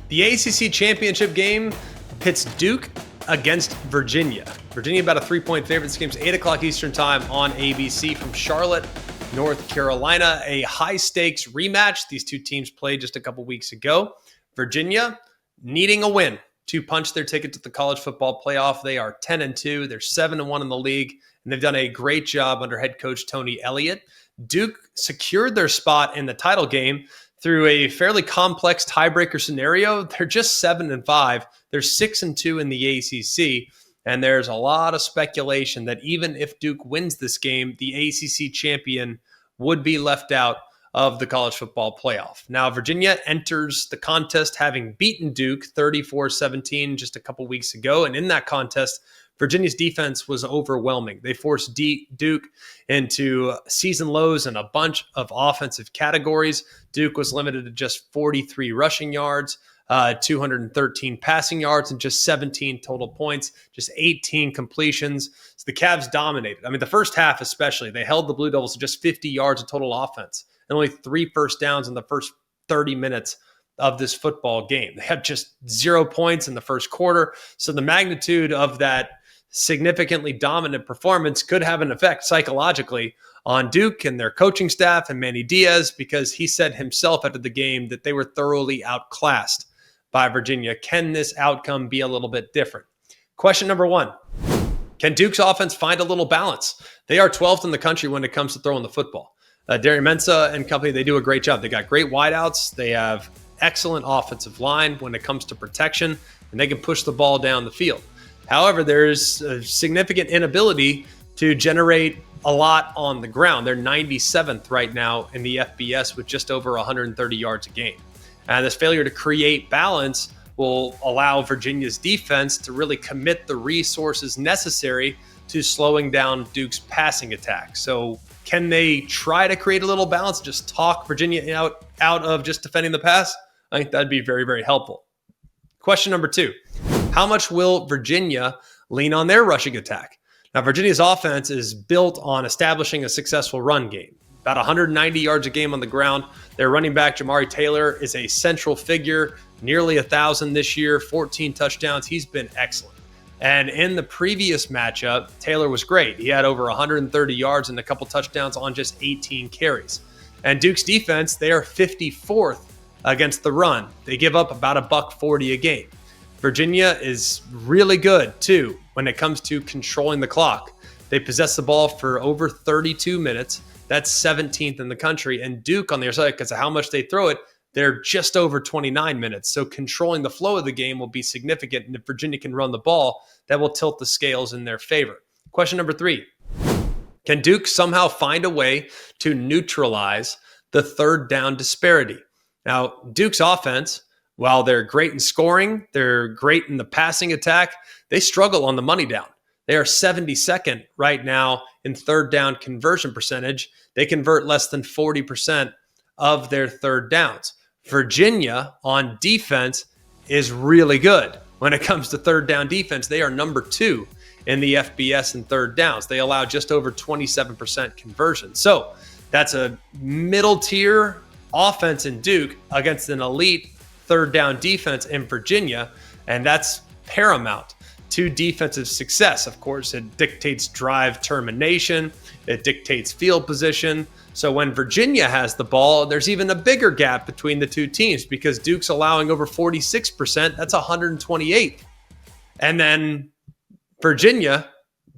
The ACC Championship game pits Duke against Virginia. Virginia about a 3-point favorite. This game's 8 o'clock Eastern time on ABC from Charlotte, North Carolina. A high-stakes rematch. These two teams played just a couple weeks ago. Virginia needing a win to punch their ticket to the college football playoff. They are 10-2. They're 7-1 in the league, and they've done a great job under head coach Tony Elliott. Duke secured their spot in the title game through a fairly complex tiebreaker scenario. They're just 7-5. They're 6-2 in the ACC, and there's a lot of speculation that even if Duke wins this game, the ACC champion would be left out of the college football playoff. Now, Virginia enters the contest having beaten Duke 34-17 just a couple weeks ago, and in that contest, Virginia's defense was overwhelming. They forced Duke into season lows in a bunch of offensive categories. Duke was limited to just 43 rushing yards, 213 passing yards, and just 17 total points, just 18 completions. So the Cavs dominated. I mean, the first half especially, they held the Blue Devils to just 50 yards of total offense and only 3 first downs in the first 30 minutes of this football game. They had just 0 points in the first quarter. So the magnitude of that significantly dominant performance could have an effect psychologically on Duke and their coaching staff and Manny Diaz, because he said himself after the game that they were thoroughly outclassed by Virginia. Can this outcome be a little bit different? Question number 1. Can Duke's offense find a little balance? They are 12th in the country when it comes to throwing the football. Darian Mensah and company, they do a great job. They got great wideouts. They have excellent offensive line when it comes to protection, and they can push the ball down the field. However, there's a significant inability to generate a lot on the ground. They're 97th right now in the FBS with just over 130 yards a game. And this failure to create balance will allow Virginia's defense to really commit the resources necessary to slowing down Duke's passing attack. So can they try to create a little balance, just talk Virginia out of just defending the pass? I think that'd be very, very helpful. Question number 2. How much will Virginia lean on their rushing attack? Now, Virginia's offense is built on establishing a successful run game. About 190 yards a game on the ground. Their running back, Jamari Taylor, is a central figure, nearly 1,000 this year, 14 touchdowns. He's been excellent. And in the previous matchup, Taylor was great. He had over 130 yards and a couple touchdowns on just 18 carries. And Duke's defense, they are 54th against the run. They give up about $140 a game. Virginia is really good, too, when it comes to controlling the clock. They possess the ball for over 32 minutes. That's 17th in the country. And Duke, on the other side, because of how much they throw it, they're just over 29 minutes. So controlling the flow of the game will be significant. And if Virginia can run the ball, that will tilt the scales in their favor. Question number 3. Can Duke somehow find a way to neutralize the third down disparity? Now, Duke's offense, while they're great in scoring, they're great in the passing attack, they struggle on the money down. They are 72nd right now in third down conversion percentage. They convert less than 40% of their third downs. Virginia on defense is really good. When it comes to third down defense, they are number 2 in the FBS in third downs. They allow just over 27% conversion. So that's a middle tier offense in Duke against an elite third down defense in Virginia, and that's paramount to defensive success. Of course, it dictates drive termination, it dictates field position. So when Virginia has the ball, there's even a bigger gap between the two teams because Duke's allowing over 46%, that's 128. And then Virginia,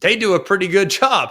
they do a pretty good job,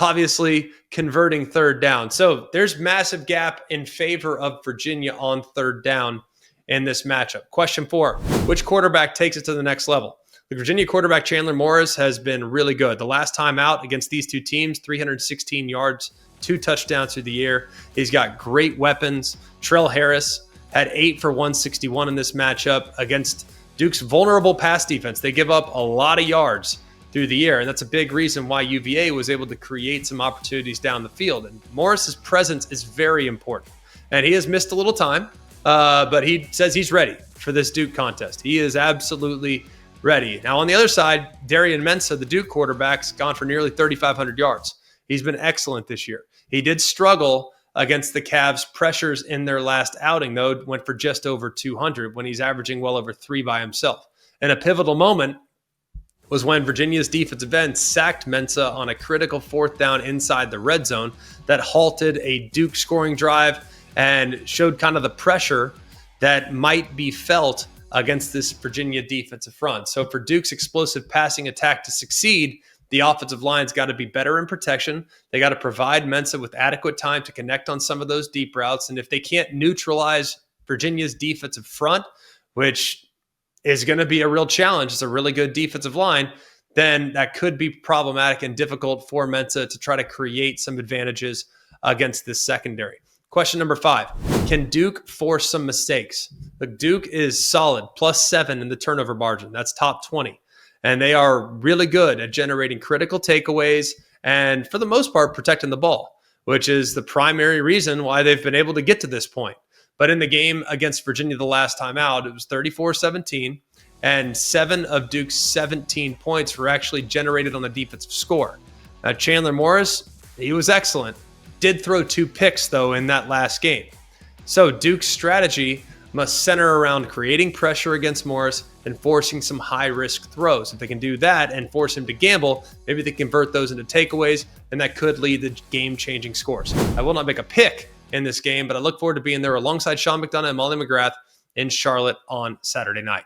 obviously, converting third down. So there's massive gap in favor of Virginia on third down in this matchup. Question 4, which quarterback takes it to the next level? The Virginia quarterback Chandler Morris has been really good. The last time out against these two teams, 316 yards, 2 touchdowns through the air. He's got great weapons. Trell Harris had 8 for 161 in this matchup against Duke's vulnerable pass defense. They give up a lot of yards through the air, and that's a big reason why UVA was able to create some opportunities down the field. And Morris's presence is very important. And he has missed a little time, but he says he's ready for this Duke contest. He is absolutely ready. Now, on the other side, Darian Mensah, the Duke quarterback's gone for nearly 3,500 yards. He's been excellent this year. He did struggle against the Cavs' pressures in their last outing, though, went for just over 200 when he's averaging well over 3 by himself. And a pivotal moment was when Virginia's defensive end sacked Mensah on a critical 4th down inside the red zone that halted a Duke scoring drive and showed kind of the pressure that might be felt against this Virginia defensive front. So for Duke's explosive passing attack to succeed, the offensive line's got to be better in protection. They got to provide Mensah with adequate time to connect on some of those deep routes. And if they can't neutralize Virginia's defensive front, which is going to be a real challenge, it's a really good defensive line, then that could be problematic and difficult for Mensah to try to create some advantages against this secondary. Question number 5, can Duke force some mistakes? Look, Duke is solid, +7 in the turnover margin. That's top 20. And they are really good at generating critical takeaways and, for the most part, protecting the ball, which is the primary reason why they've been able to get to this point. But in the game against Virginia the last time out, it was 34-17, and 7 of Duke's 17 points were actually generated on the defensive score. Now, Chandler Morris, he was excellent. Did throw 2 picks, though, in that last game. So Duke's strategy must center around creating pressure against Morris and forcing some high-risk throws. If they can do that and force him to gamble, maybe they convert those into takeaways, and that could lead to game-changing scores. I will not make a pick in this game, but I look forward to being there alongside Sean McDonough and Molly McGrath in Charlotte on Saturday night.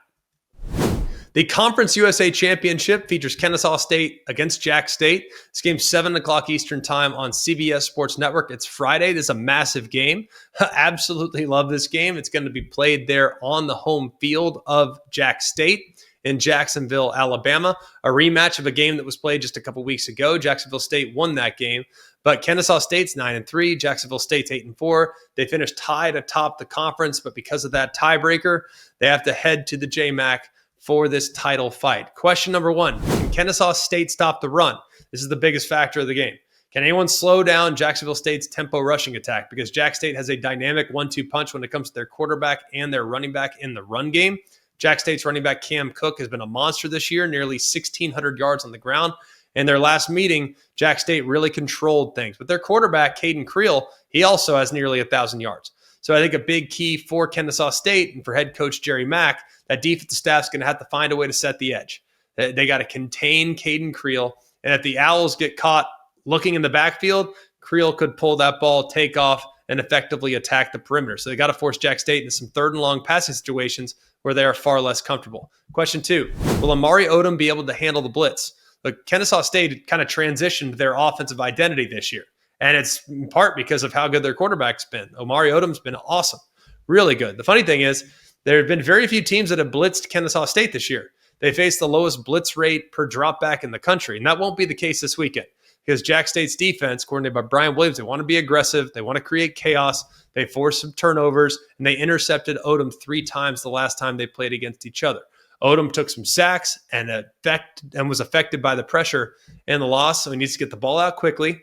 The Conference USA Championship features Kennesaw State against Jack State. This game's 7 o'clock Eastern time on CBS Sports Network. It's Friday. This is a massive game. Absolutely love this game. It's going to be played there on the home field of Jack State in Jacksonville, Alabama. A rematch of a game that was played just a couple weeks ago. Jacksonville State won that game, but Kennesaw State's 9-3. Jacksonville State's 8-4. They finished tied atop the conference, but because of that tiebreaker, they have to head to the JMAC for this title fight. Question number 1, can Kennesaw State stop the run? This is the biggest factor of the game. Can anyone slow down Jacksonville State's tempo rushing attack? Because Jack State has a dynamic 1-2 punch when it comes to their quarterback and their running back in the run game. Jack State's running back Cam Cook has been a monster this year, nearly 1,600 yards on the ground. In their last meeting, Jack State really controlled things. But their quarterback, Caden Creel, he also has nearly 1,000 yards. So I think a big key for Kennesaw State and for head coach Jerry Mack, that defensive staff's going to have to find a way to set the edge. They got to contain Caden Creel. And if the Owls get caught looking in the backfield, Creel could pull that ball, take off, and effectively attack the perimeter. So they got to force Jack State into some 3rd and long passing situations where they are far less comfortable. Question 2, will Amari Odom be able to handle the blitz? Look, Kennesaw State kind of transitioned their offensive identity this year. And it's in part because of how good their quarterback's been. Amari Odom's been awesome, really good. The funny thing is, there have been very few teams that have blitzed Kennesaw State this year. They faced the lowest blitz rate per drop back in the country, and that won't be the case this weekend because Jack State's defense, coordinated by Brian Williams, they want to be aggressive. They want to create chaos. They forced some turnovers, and they intercepted Odom 3 times the last time they played against each other. Odom took some sacks and was affected by the pressure and the loss, so he needs to get the ball out quickly,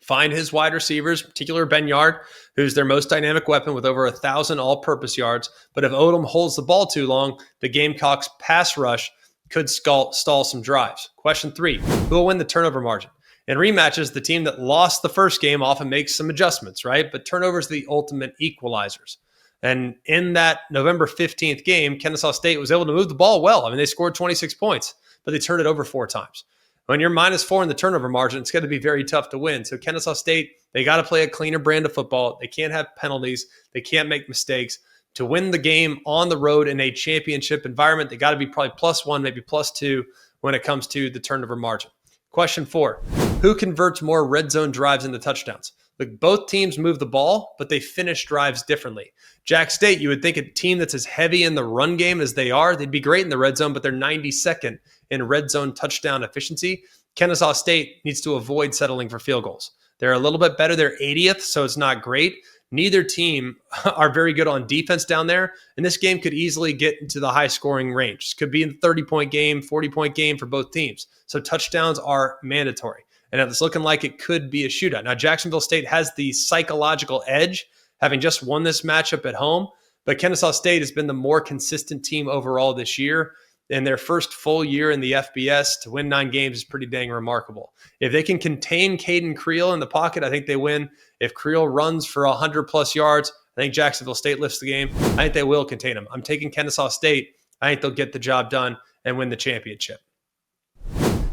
find his wide receivers, particularly Ben Yard, who's their most dynamic weapon with over 1,000 all-purpose yards. But if Odom holds the ball too long, the Gamecocks' pass rush could stall some drives. Question 3, who will win the turnover margin? In rematches, the team that lost the first game often makes some adjustments, right? But turnovers are the ultimate equalizers. And in that November 15th game, Kennesaw State was able to move the ball well. I mean, they scored 26 points, but they turned it over 4 times. When you're -4 in the turnover margin, it's going to be very tough to win. So Kennesaw State, they got to play a cleaner brand of football. They can't have penalties. They can't make mistakes. To win the game on the road in a championship environment, they got to be probably +1, maybe +2 when it comes to the turnover margin. Question 4, who converts more red zone drives into touchdowns? Look, both teams move the ball, but they finish drives differently. Jack State, you would think a team that's as heavy in the run game as they are, they'd be great in the red zone, but they're 92nd in red zone touchdown efficiency. Kennesaw State needs to avoid settling for field goals. They're a little bit better. They're 80th, so it's not great. Neither team are very good on defense down there, and this game could easily get into the high-scoring range. This could be a 30-point game, 40-point game for both teams. So touchdowns are mandatory, and it's looking like it could be a shootout. Now, Jacksonville State has the psychological edge, having just won this matchup at home, but Kennesaw State has been the more consistent team overall this year. In their first full year in the FBS, to win 9 games is pretty dang remarkable. If they can contain Caden Creel in the pocket, I think they win. If Creel runs for 100-plus yards, I think Jacksonville State lifts the game. I think they will contain them. I'm taking Kennesaw State. I think they'll get the job done and win the championship.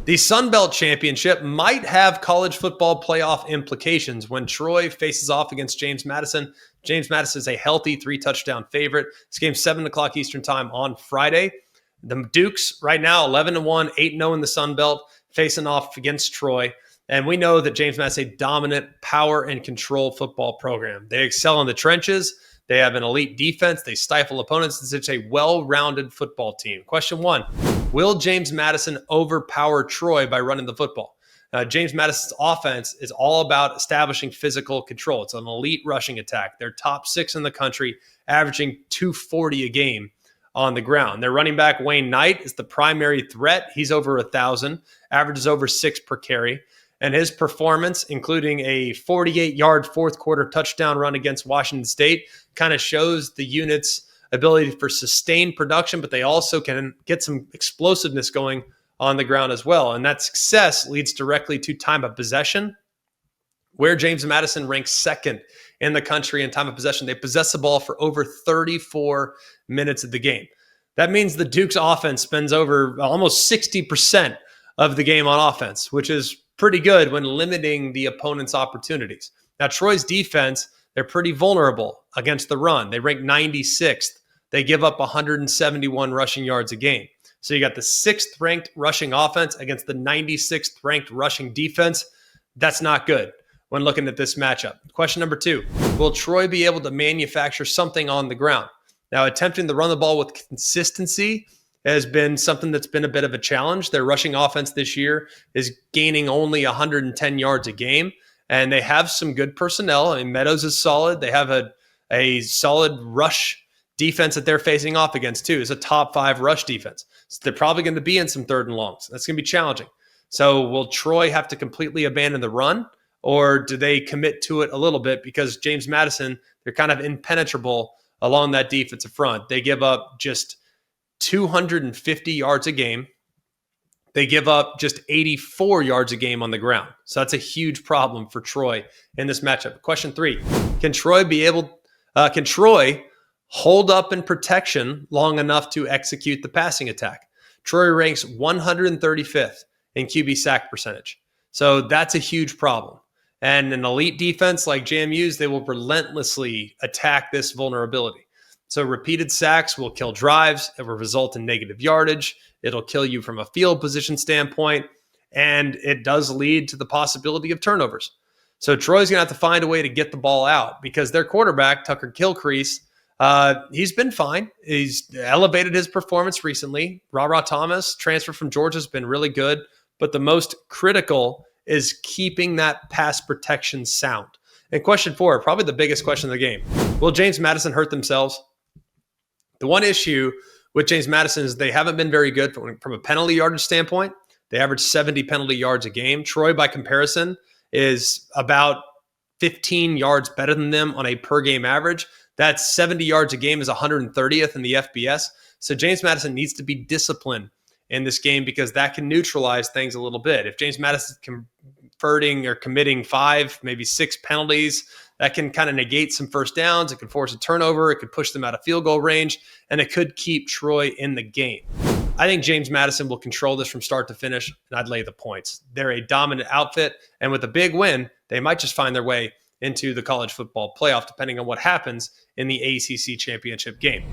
The Sun Belt Championship might have college football playoff implications when Troy faces off against James Madison. James Madison is a healthy 3-touchdown favorite. This game's 7 o'clock Eastern time on Friday. The Dukes right now 11-1, 8-0 in the Sun Belt, facing off against Troy. And we know that James Madison is a dominant power and control football program. They excel in the trenches. They have an elite defense. They stifle opponents. It's a well-rounded football team. Question 1, will James Madison overpower Troy by running the football? James Madison's offense is all about establishing physical control. It's an elite rushing attack. They're top 6 in the country, averaging 240 a game on the ground. Their running back, Wayne Knight, is the primary threat. He's over 1,000, averages over 6 per carry. And his performance, including a 48-yard fourth-quarter touchdown run against Washington State, kind of shows the unit's ability for sustained production, but they also can get some explosiveness going on the ground as well. And that success leads directly to time of possession, where James Madison ranks 2nd in the country in time of possession. They possess the ball for over 34 minutes of the game. That means the Duke's offense spends over almost 60% of the game on offense, which is pretty good when limiting the opponent's opportunities. Now, Troy's defense, they're pretty vulnerable against the run. They rank 96th. They give up 171 rushing yards a game. So you got the 6th ranked rushing offense against the 96th ranked rushing defense. That's not good when looking at this matchup. Question number 2, will Troy be able to manufacture something on the ground? Now, attempting to run the ball with consistency has been something that's been a bit of a challenge. Their rushing offense this year is gaining only 110 yards a game, and they have some good personnel. I mean, Meadows is solid. They have a solid rush defense that they're facing off against, too. It's a top 5 rush defense. So they're probably going to be in some 3rd and longs. That's going to be challenging. So will Troy have to completely abandon the run, or do they commit to it a little bit? Because James Madison, they're kind of impenetrable along that defensive front. They give up just 250 yards a game. They give up just 84 yards a game on the ground. So that's a huge problem for Troy in this matchup. Question 3, can Troy hold up in protection long enough to execute the passing attack? Troy ranks 135th in QB sack percentage. So that's a huge problem. And an elite defense like JMU's, they will relentlessly attack this vulnerability. So repeated sacks will kill drives. It will result in negative yardage. It'll kill you from a field position standpoint. And it does lead to the possibility of turnovers. So Troy's going to have to find a way to get the ball out because their quarterback, Tucker Gilcrease, he's been fine. He's elevated his performance recently. Ra Thomas, transfer from Georgia, has been really good. But the most critical is keeping that pass protection sound. And question 4, probably the biggest question of the game. Will James Madison hurt themselves? The one issue with James Madison is they haven't been very good from a penalty yardage standpoint. They average 70 penalty yards a game. Troy, by comparison, is about 15 yards better than them on a per game average. That's 70 yards a game is 130th in the FBS. So James Madison needs to be disciplined in this game because that can neutralize things a little bit. If James Madison can converting or committing 5, maybe 6 penalties. That can kind of negate some first downs. It could force a turnover. It could push them out of field goal range, and it could keep Troy in the game. I think James Madison will control this from start to finish, and I'd lay the points. They're a dominant outfit, and with a big win, they might just find their way into the college football playoff, depending on what happens in the ACC Championship game.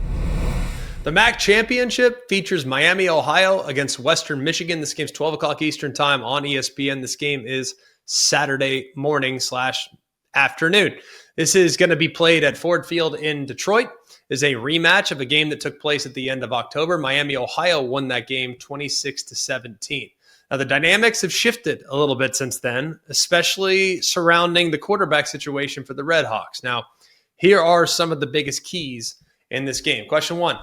The MAC Championship features Miami, Ohio against Western Michigan. This game's 12 o'clock Eastern time on ESPN. This game is Saturday morning / afternoon. This is going to be played at Ford Field in Detroit. It's a rematch of a game that took place at the end of October. Miami, Ohio won that game 26-17. Now, the dynamics have shifted a little bit since then, especially surrounding the quarterback situation for the Red Hawks. Now, here are some of the biggest keys in this game. Question 1,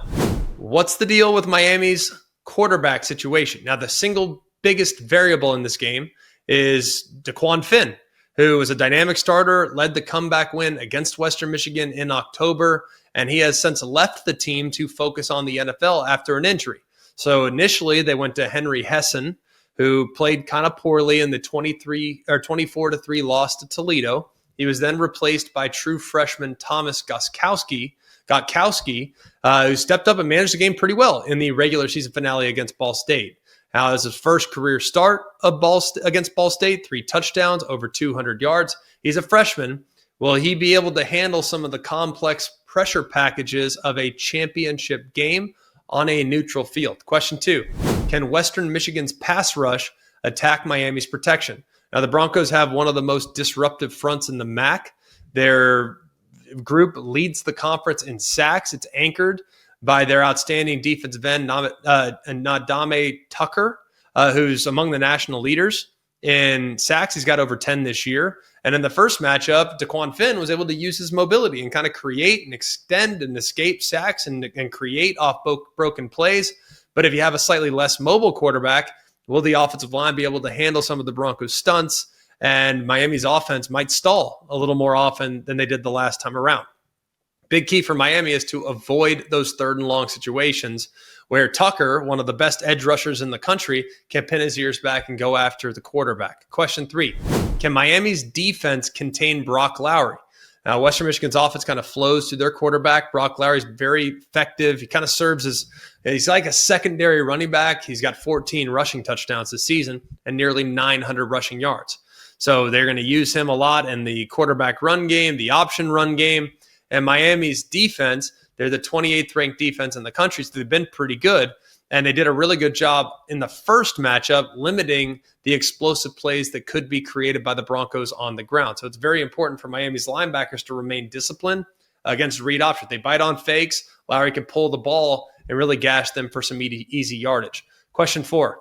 what's the deal with Miami's quarterback situation? Now, the single biggest variable in this game is DeQuan Finn, who was a dynamic starter, led the comeback win against Western Michigan in October, and he has since left the team to focus on the NFL after an injury. So initially, they went to Henry Hessen, who played kind of poorly in the 24-3 loss to Toledo. He was then replaced by true freshman Thomas Gostkowski, who stepped up and managed the game pretty well in the regular season finale against Ball State. Now, as his first career start of against Ball State, 3 touchdowns, over 200 yards. He's a freshman. Will he be able to handle some of the complex pressure packages of a championship game on a neutral field? Question 2, can Western Michigan's pass rush attack Miami's protection? Now, the Broncos have one of the most disruptive fronts in the MAC. Their group leads the conference in sacks. It's anchored by their outstanding defensive end, Nadame Tucker, who's among the national leaders in sacks. He's got over 10 this year. And in the first matchup, DeQuan Finn was able to use his mobility and kind of create and extend and escape sacks and create off broken plays. But if you have a slightly less mobile quarterback, will the offensive line be able to handle some of the Broncos' stunts? And Miami's offense might stall a little more often than they did the last time around. Big key for Miami is to avoid those 3rd and long situations where Tucker, one of the best edge rushers in the country, can pin his ears back and go after the quarterback. Question 3, can Miami's defense contain Brock Lowry? Now, Western Michigan's offense kind of flows to their quarterback. Brock Lowry's very effective. He kind of serves as, he's like a secondary running back. He's got 14 rushing touchdowns this season and nearly 900 rushing yards. So they're going to use him a lot in the quarterback run game, the option run game. And Miami's defense, they're the 28th ranked defense in the country, so they've been pretty good. And they did a really good job in the first matchup limiting the explosive plays that could be created by the Broncos on the ground. So it's very important for Miami's linebackers to remain disciplined against read option. They bite on fakes. Lowry can pull the ball and really gash them for some easy yardage. Question 4,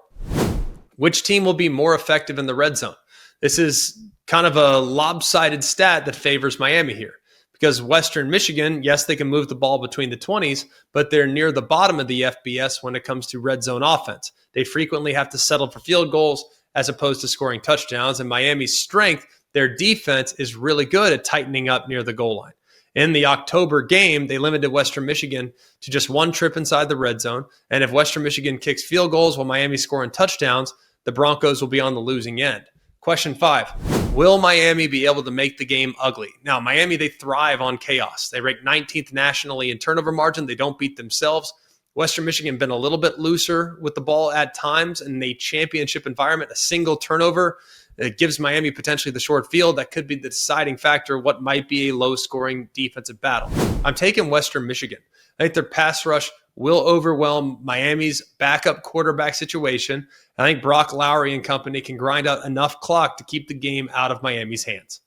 which team will be more effective in the red zone? This is kind of a lopsided stat that favors Miami here. Because Western Michigan, yes, they can move the ball between the 20s, but they're near the bottom of the FBS when it comes to red zone offense. They frequently have to settle for field goals as opposed to scoring touchdowns. And Miami's strength, their defense, is really good at tightening up near the goal line. In the October game, they limited Western Michigan to just 1 trip inside the red zone. And if Western Michigan kicks field goals while Miami's scoring touchdowns, the Broncos will be on the losing end. Question 5, will Miami be able to make the game ugly? Now, Miami, they thrive on chaos. They rank 19th nationally in turnover margin. They don't beat themselves. Western Michigan been a little bit looser with the ball at times in a championship environment. A single turnover, it gives Miami potentially the short field. That could be the deciding factor of what might be a low-scoring defensive battle. I'm taking Western Michigan. I think their pass rush will overwhelm Miami's backup quarterback situation. I think Brock Lowry and company can grind out enough clock to keep the game out of Miami's hands.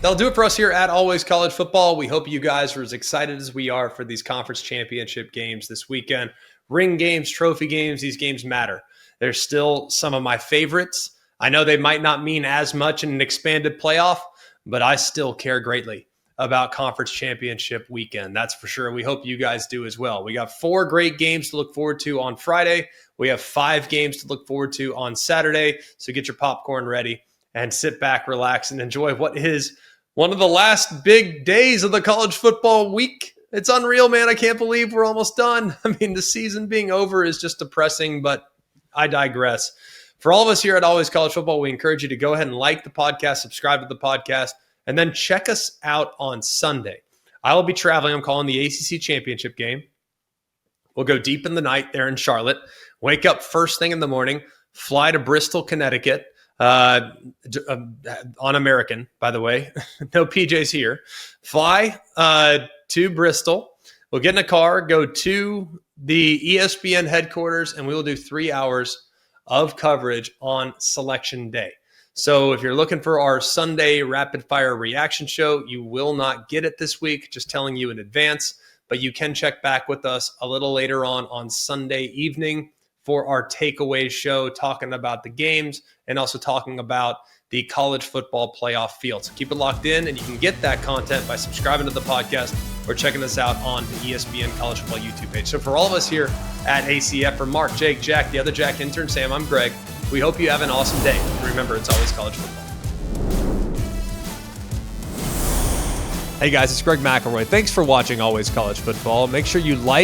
That'll do it for us here at Always College Football. We hope you guys are as excited as we are for these conference championship games this weekend. Ring games, trophy games, these games matter. They're still some of my favorites. I know they might not mean as much in an expanded playoff, but I still care greatly about conference championship weekend. That's for sure. We hope you guys do as well. We got 4 great games to look forward to on Friday. We have 5 games to look forward to on Saturday. So get your popcorn ready and sit back, relax, and enjoy what is one of the last big days of the college football week. It's unreal, man. I can't believe we're almost done. I mean, the season being over is just depressing, but I digress. For all of us here at Always College Football, we encourage you to go ahead and like the podcast, subscribe to the podcast, and then check us out on Sunday. I will be traveling. I'm calling the ACC Championship game. We'll go deep in the night there in Charlotte, wake up first thing in the morning, fly to Bristol, Connecticut, on American, by the way. No PJs here. Fly to Bristol. We'll get in a car, go to the ESPN headquarters, and we will do 3 hours of coverage on Selection Day. So if you're looking for our Sunday rapid fire reaction show, you will not get it this week, just telling you in advance, but you can check back with us a little later on Sunday evening for our takeaway show, talking about the games and also talking about the college football playoff field. So keep it locked in, and you can get that content by subscribing to the podcast or checking us out on the ESPN College Football YouTube page. So for all of us here at ACF, for Mark, Jake, Jack, the other Jack intern, Sam, I'm Greg. We hope you have an awesome day. And remember, it's always college football. Hey guys, it's Greg McElroy. Thanks for watching Always College Football. Make sure you like,